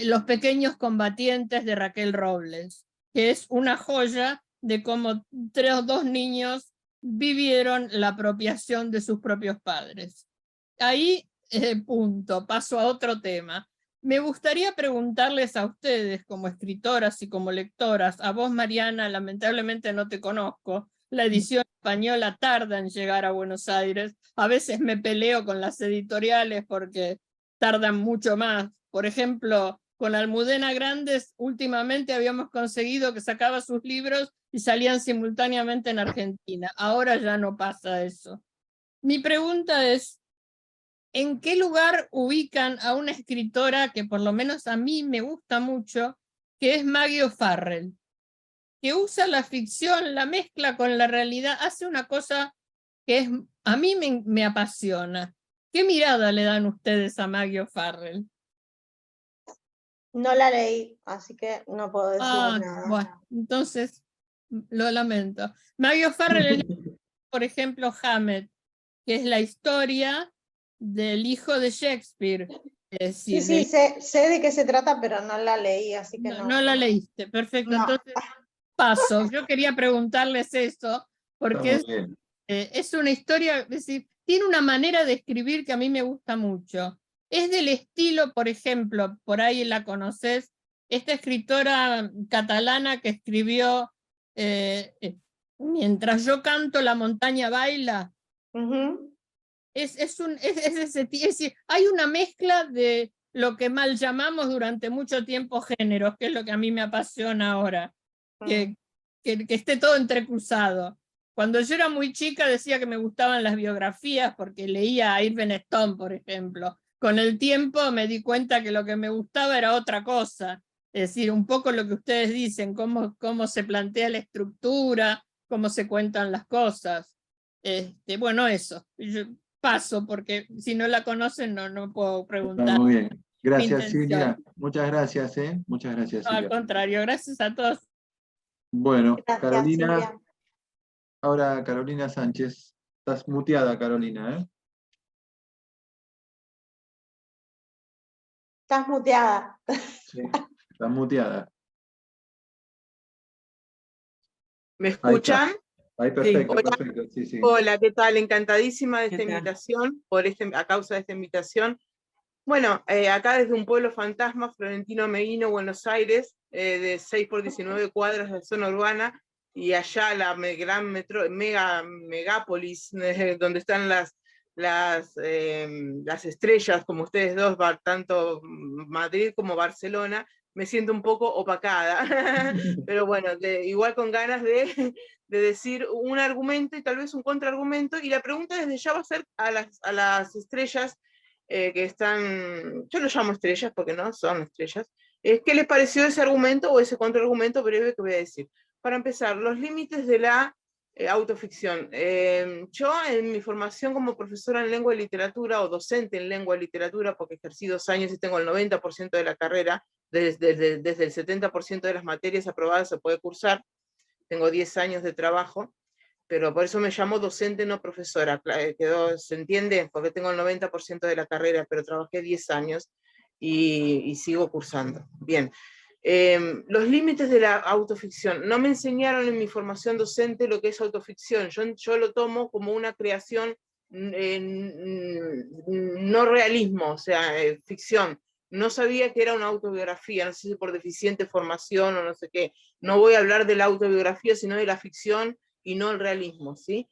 Los pequeños combatientes de Raquel Robles, que es una joya de cómo dos niños vivieron la apropiación de sus propios padres. Ahí, punto, paso a otro tema. Me gustaría preguntarles a ustedes, como escritoras y como lectoras, a vos, Mariana, lamentablemente no te conozco, la edición española tarda en llegar a Buenos Aires, a veces me peleo con las editoriales porque tardan mucho más. Por ejemplo, con Almudena Grandes últimamente habíamos conseguido que sacaba sus libros y salían simultáneamente en Argentina. Ahora ya no pasa eso. Mi pregunta es, ¿en qué lugar ubican a una escritora que por lo menos a mí me gusta mucho, que es Maggie O'Farrell, que usa la ficción, la mezcla con la realidad, hace una cosa que a mí me apasiona? ¿Qué mirada le dan ustedes a Maggie O'Farrell? No la leí, así que no puedo decir nada. Bueno, entonces lo lamento. Maggie O'Farrell, por ejemplo, Hamlet, que es la historia del hijo de Shakespeare. Sí, sé de qué se trata, pero no la leí, así que no. No la leíste, perfecto. No. Entonces, paso. Yo quería preguntarles eso, porque es una historia, es decir, tiene una manera de escribir que a mí me gusta mucho. Es del estilo, por ejemplo, por ahí la conocés, esta escritora catalana que escribió Mientras yo canto, la montaña baila. Es decir, hay una mezcla de lo que mal llamamos durante mucho tiempo géneros, que es lo que a mí me apasiona ahora, que esté todo entrecruzado. Cuando yo era muy chica decía que me gustaban las biografías porque leía a Irving Stone, por ejemplo. Con el tiempo me di cuenta que lo que me gustaba era otra cosa, es decir, un poco lo que ustedes dicen, cómo se plantea la estructura, cómo se cuentan las cosas. Bueno, eso. Yo paso porque si no la conocen no puedo preguntar. Está muy bien. Gracias, Silvia. Muchas gracias. Muchas gracias, Silvia. Al contrario, gracias a todos. Bueno, Gracias, Carolina. Silvia. Ahora Carolina Sánchez. Estás muteada, Carolina, ¿eh? Estás muteada. Sí, estás muteada. ¿Me escuchan? Ahí perfecto, Hola. perfecto. Sí, sí. Hola, ¿qué tal? Encantadísima de esta invitación, a causa de esta invitación. Bueno, acá desde un pueblo fantasma, Florentino Meguino, Buenos Aires, de 6 por 19 cuadras de zona urbana, y allá la gran megápolis, donde están las estrellas, como ustedes dos, tanto Madrid como Barcelona, me siento un poco opacada, pero bueno, igual con ganas de decir un argumento y tal vez un contraargumento, y la pregunta desde ya va a ser a las estrellas que están, yo lo llamo estrellas porque no son estrellas, ¿qué les pareció ese argumento o ese contraargumento breve que voy a decir? Para empezar, los límites de la autoficción. Yo en mi formación como profesora en lengua y literatura o docente en lengua y literatura, porque ejercí 2 años y tengo el 90% de la carrera, desde el 70% de las materias aprobadas se puede cursar, tengo 10 años de trabajo, pero por eso me llamo docente, no profesora, ¿se entiende? Porque tengo el 90% de la carrera, pero trabajé 10 años y sigo cursando. Bien. Los límites de la autoficción. No me enseñaron en mi formación docente lo que es autoficción. Yo lo tomo como una creación no realismo, o sea, ficción. No sabía que era una autobiografía, no sé si por deficiente formación o no sé qué. No voy a hablar de la autobiografía, sino de la ficción y no el realismo, ¿sí?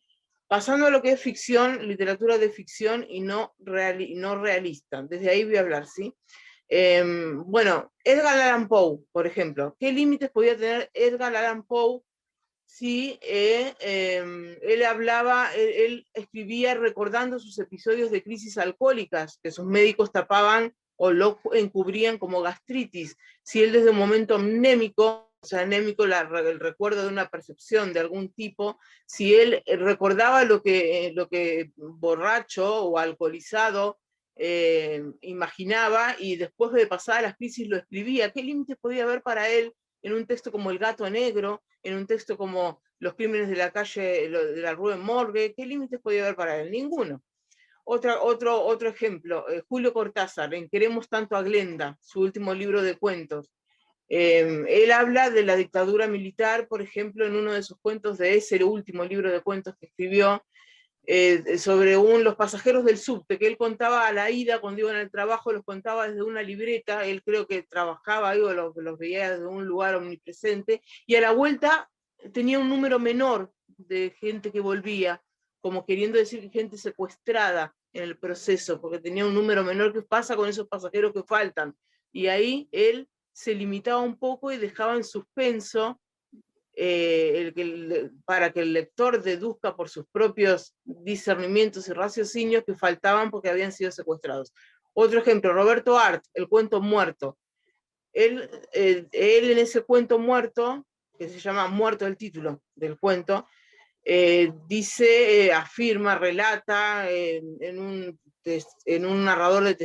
Pasando a lo que es ficción, literatura de ficción y no realista. Desde ahí voy a hablar, ¿sí? Bueno, Edgar Allan Poe, por ejemplo. ¿Qué límites podía tener Edgar Allan Poe si él hablaba, él escribía recordando sus episodios de crisis alcohólicas, que sus médicos tapaban o lo encubrían como gastritis? Si él desde un momento anémico, o sea, anémico el recuerdo de una percepción de algún tipo, si él recordaba lo que borracho o alcoholizado imaginaba y después de pasar las crisis lo escribía, ¿qué límites podía haber para él en un texto como El gato negro, en un texto como Los crímenes de la calle, de la Rue Morgue? ¿Qué límites podía haber para él? Ninguno. Otro ejemplo, Julio Cortázar, en Queremos tanto a Glenda, su último libro de cuentos. Él habla de la dictadura militar, por ejemplo, en uno de sus cuentos de ese último libro de cuentos que escribió, sobre los pasajeros del subte, que él contaba a la ida cuando iban al trabajo, los contaba desde una libreta, él creo que trabajaba ahí o los veía desde un lugar omnipresente, y a la vuelta tenía un número menor de gente que volvía, como queriendo decir que gente secuestrada en el proceso, porque tenía un número menor. ¿Qué pasa con esos pasajeros que faltan? Y ahí él se limitaba un poco y dejaba en suspenso para que el lector deduzca por sus propios discernimientos y raciocinios que faltaban porque habían sido secuestrados. Otro ejemplo, Roberto Art, El cuento muerto. Él en ese cuento muerto, que se llama Muerto el título del cuento, dice, afirma, relata en un narrador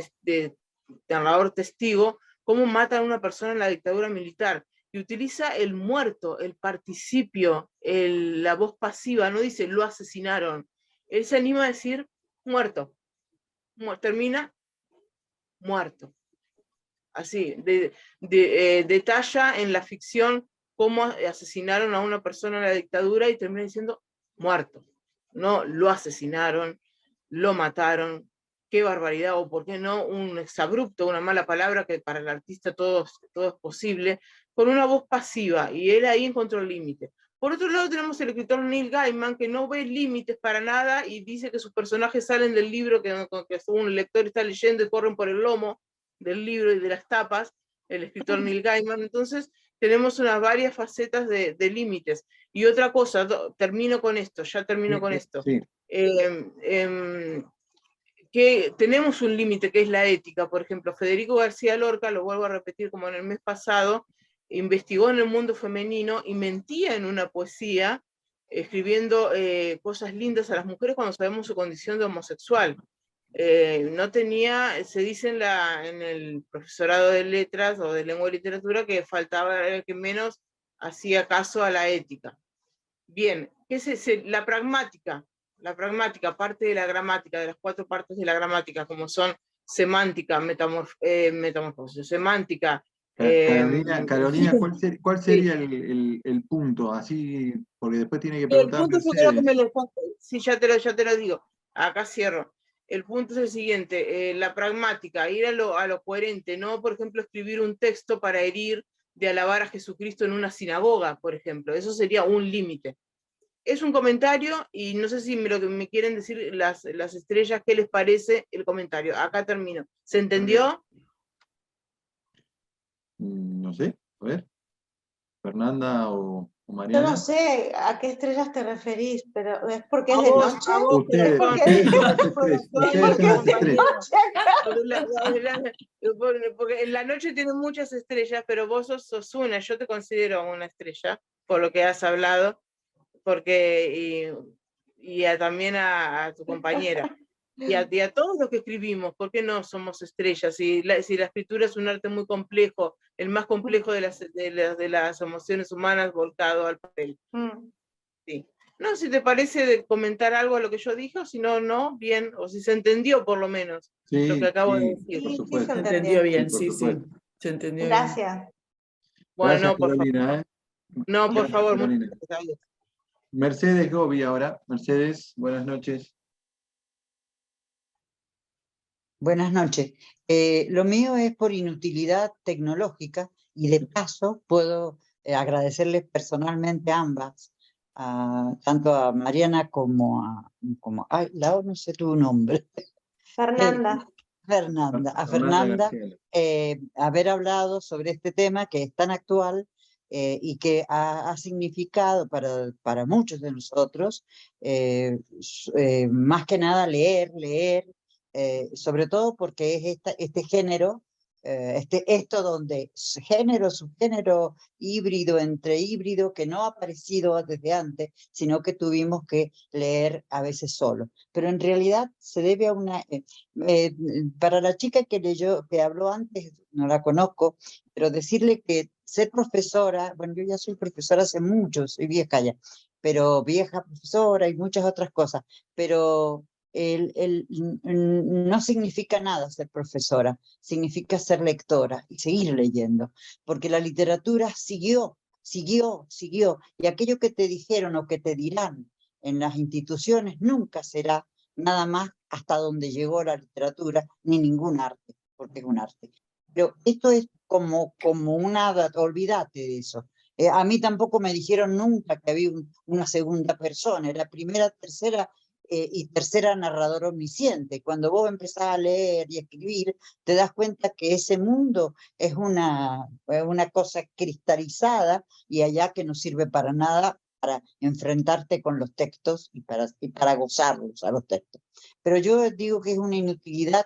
narrador testigo cómo matan a una persona en la dictadura militar, y utiliza el muerto, el participio, la voz pasiva, no dice lo asesinaron. Él se anima a decir muerto. Termina muerto. Así, detalla en la ficción cómo asesinaron a una persona en la dictadura y termina diciendo muerto. No lo asesinaron, lo mataron. Qué barbaridad, o por qué no un exabrupto, una mala palabra, que para el artista todo es posible, con una voz pasiva, y él ahí encontró el límite. Por otro lado tenemos el escritor Neil Gaiman, que no ve límites para nada y dice que sus personajes salen del libro que un lector está leyendo y corren por el lomo del libro y de las tapas, el escritor Neil Gaiman. Entonces tenemos unas varias facetas de límites. Y otra cosa, termino con esto, Sí. Que tenemos un límite que es la ética. Por ejemplo, Federico García Lorca, lo vuelvo a repetir como en el mes pasado, investigó en el mundo femenino y mentía en una poesía, escribiendo cosas lindas a las mujeres cuando sabemos su condición de homosexual. No tenía, se dice en el profesorado de letras o de lengua y literatura, que faltaba el que menos hacía caso a la ética. Bien, ¿qué es la pragmática? La pragmática, parte de la gramática, de las 4 partes de la gramática, como son semántica, metamorfosis, semántica. Carolina, ¿cuál sería el punto? Así, porque después tiene que preguntar El punto yo creo que sí, ya te lo digo. Acá cierro. El punto es el siguiente, la pragmática, ir a lo coherente, no, por ejemplo, escribir un texto para herir, de alabar a Jesucristo en una sinagoga, por ejemplo. Eso sería un límite. Es un comentario y no sé si lo que me quieren decir las estrellas, ¿qué les parece el comentario? Acá termino. ¿Se entendió? no sé, a ver, Fernanda o Yo Mariana. no sé a qué estrellas te referís, pero ¿es porque es A de vos, noche? a vos, Ustedes, corazón, ustedes son las corazón, estrellas, ustedes son las estrellas. Porque en la noche tienen muchas estrellas, pero vos sos una, yo te considero una estrella, por lo que has hablado, porque también a tu compañera. Y a todos los que escribimos, ¿por qué no somos estrellas? Si la escritura es un arte muy complejo, el más complejo de las emociones humanas volcado al papel. Sí. No, si te parece de comentar algo a lo que yo dije, o si no, no, bien, o si se entendió por lo menos lo que acabo de decir. Por Sí, supuesto. se Se entendió bien, por sí, sí. supuesto. Se entendió bien. Gracias. Bueno, Gracias, no, por favor. Carolina. No, por Gracias, favor, muchas Carolina. gracias. Mercedes Gobi ahora. Mercedes, buenas noches. Buenas noches. Lo mío es por inutilidad tecnológica y de paso puedo agradecerles personalmente a ambas, tanto a Mariana como ay, no sé tu nombre. Fernanda. A Fernanda, Graciela. haber hablado sobre este tema que es tan actual y que ha significado para muchos de nosotros, más que nada leer, sobre todo porque es este género, esto donde género, subgénero, híbrido, entre híbrido, que no ha aparecido desde antes, sino que tuvimos que leer a veces solo. Pero en realidad se debe a una... para la chica que leyó, que habló antes, no la conozco, pero decirle que ser profesora, bueno, yo ya soy profesora hace mucho, soy vieja ya, pero vieja profesora y muchas otras cosas, pero no significa nada ser profesora, significa ser lectora y seguir leyendo, porque la literatura siguió, y aquello que te dijeron o que te dirán en las instituciones nunca será nada más hasta donde llegó la literatura, ni ningún arte, porque es un arte. Pero esto es como una, olvídate de eso. A mí tampoco me dijeron nunca que había una segunda persona, era primera, tercera y tercera narradora omnisciente. Cuando vos empezás a leer y escribir, te das cuenta que ese mundo es una cosa cristalizada y allá que no sirve para nada para enfrentarte con los textos y para gozarlos a los textos. Pero yo digo que es una inutilidad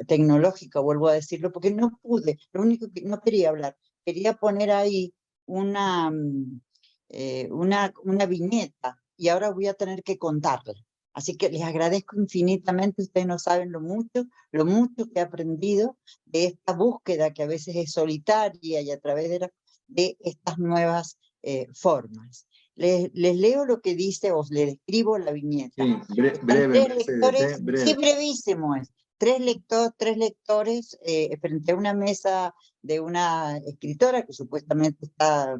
tecnológica, vuelvo a decirlo, porque no pude, lo único que no quería hablar, quería poner ahí una viñeta y ahora voy a tener que contarla. Así que les agradezco infinitamente, ustedes no saben lo mucho que he aprendido de esta búsqueda que a veces es solitaria y a través de estas nuevas formas. Les leo lo que dice, os les escribo la viñeta. Sí, breve, Mercedes, breve. Sí, brevísimo es. Tres lectores frente a una mesa de una escritora que supuestamente está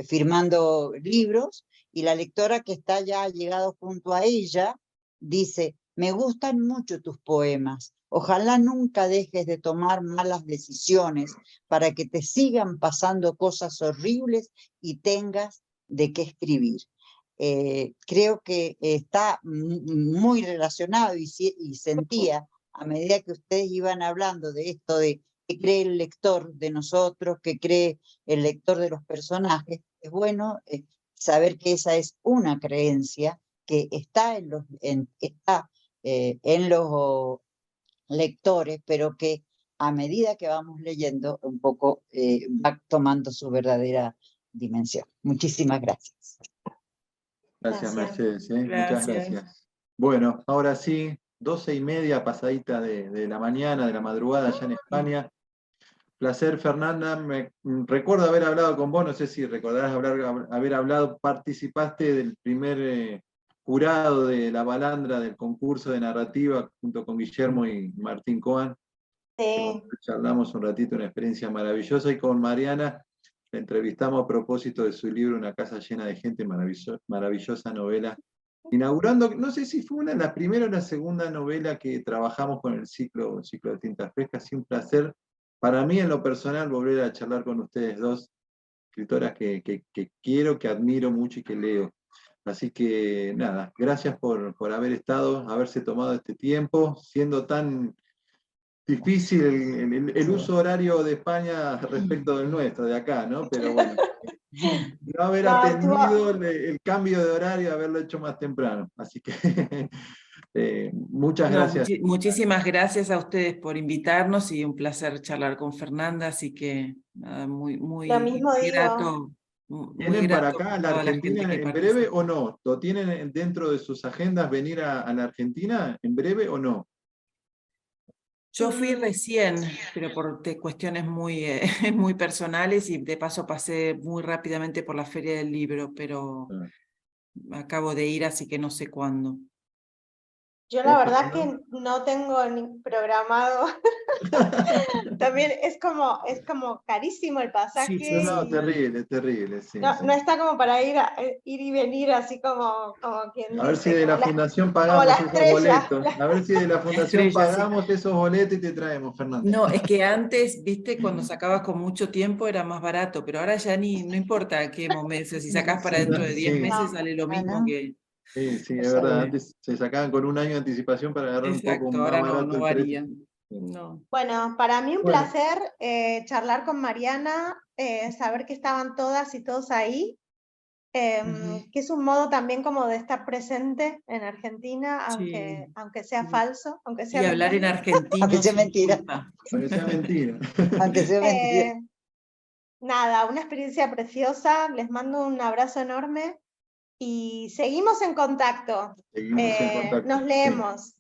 firmando libros, y la lectora que está ya llegado junto a ella dice: me gustan mucho tus poemas, ojalá nunca dejes de tomar malas decisiones para que te sigan pasando cosas horribles y tengas de qué escribir. Creo que está muy relacionado y sentía a medida que ustedes iban hablando de esto de qué cree el lector de nosotros, qué cree el lector de los personajes. Es bueno saber que esa es una creencia que está en los lectores, pero que a medida que vamos leyendo un poco va tomando su verdadera dimensión. Muchísimas gracias. Gracias, Mercedes. Muchas Gracias. gracias. Bueno, ahora sí, 12:30, pasadita de la mañana, de la madrugada allá en España. Placer, Fernanda. Recuerdo haber hablado con vos, no sé si recordarás haber hablado, participaste del primer jurado de la Balandra del concurso de narrativa junto con Guillermo y Martín Coan. Sí. Charlamos un ratito, una experiencia maravillosa, y con Mariana la entrevistamos a propósito de su libro Una casa llena de gente, maravillosa novela. Inaugurando, no sé si fue la primera o la segunda novela que trabajamos con el ciclo de Tintas Frescas. Sí, un placer para mí en lo personal volver a charlar con ustedes dos, escritoras que quiero, que admiro mucho y que leo. Así que nada, gracias por haber estado, haberse tomado este tiempo, siendo tan difícil el uso horario de España respecto del nuestro, de acá, ¿no? Pero bueno, no haber atendido el cambio de horario, haberlo hecho más temprano. Así que muchas gracias. Muchísimas gracias a ustedes por invitarnos y un placer charlar con Fernanda, así que nada, muy Lo mismo grato. ¿Vienen para acá, a la toda la Argentina, gente que en breve o no? ¿Lo tienen dentro de sus agendas venir a la Argentina en breve o no? Yo fui recién, pero por cuestiones muy personales, y de paso pasé muy rápidamente por la Feria del Libro, pero acabo de ir, así que no sé cuándo. Yo la verdad que no tengo ni programado. También es como carísimo el pasaje. Sí, no, terrible. Sí, no está como para ir y venir así como quien a ver dice, si de la fundación pagamos esos boletos. A ver si de la fundación pagamos esos boletos y te traemos, Fernando. No, es que antes, viste, cuando sacabas con mucho tiempo era más barato, pero ahora ya no importa qué momento, si sacás para dentro de 10 meses sale lo mismo que... Sí, es verdad, antes se sacaban con un año de anticipación para agarrar un poco más ahora barato no el varía. precio. No. Bueno, para mí un placer charlar con Mariana, saber que estaban todas y todos ahí, que es un modo también como de estar presente en Argentina, aunque sea falso, aunque sea y hablar en argentino. Aunque sea mentira. Aunque sea mentira. Aunque sea mentira. Nada, una experiencia preciosa, les mando un abrazo enorme y seguimos en contacto. Nos leemos.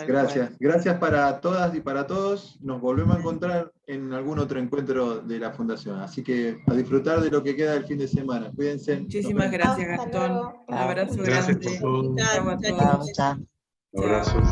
Gracias para todas y para todos. Nos volvemos a encontrar en algún otro encuentro de la Fundación. Así que a disfrutar de lo que queda del fin de semana. Cuídense. Muchísimas gracias, Gastón. Un abrazo grande. Chao. Chao a todos. Un abrazo.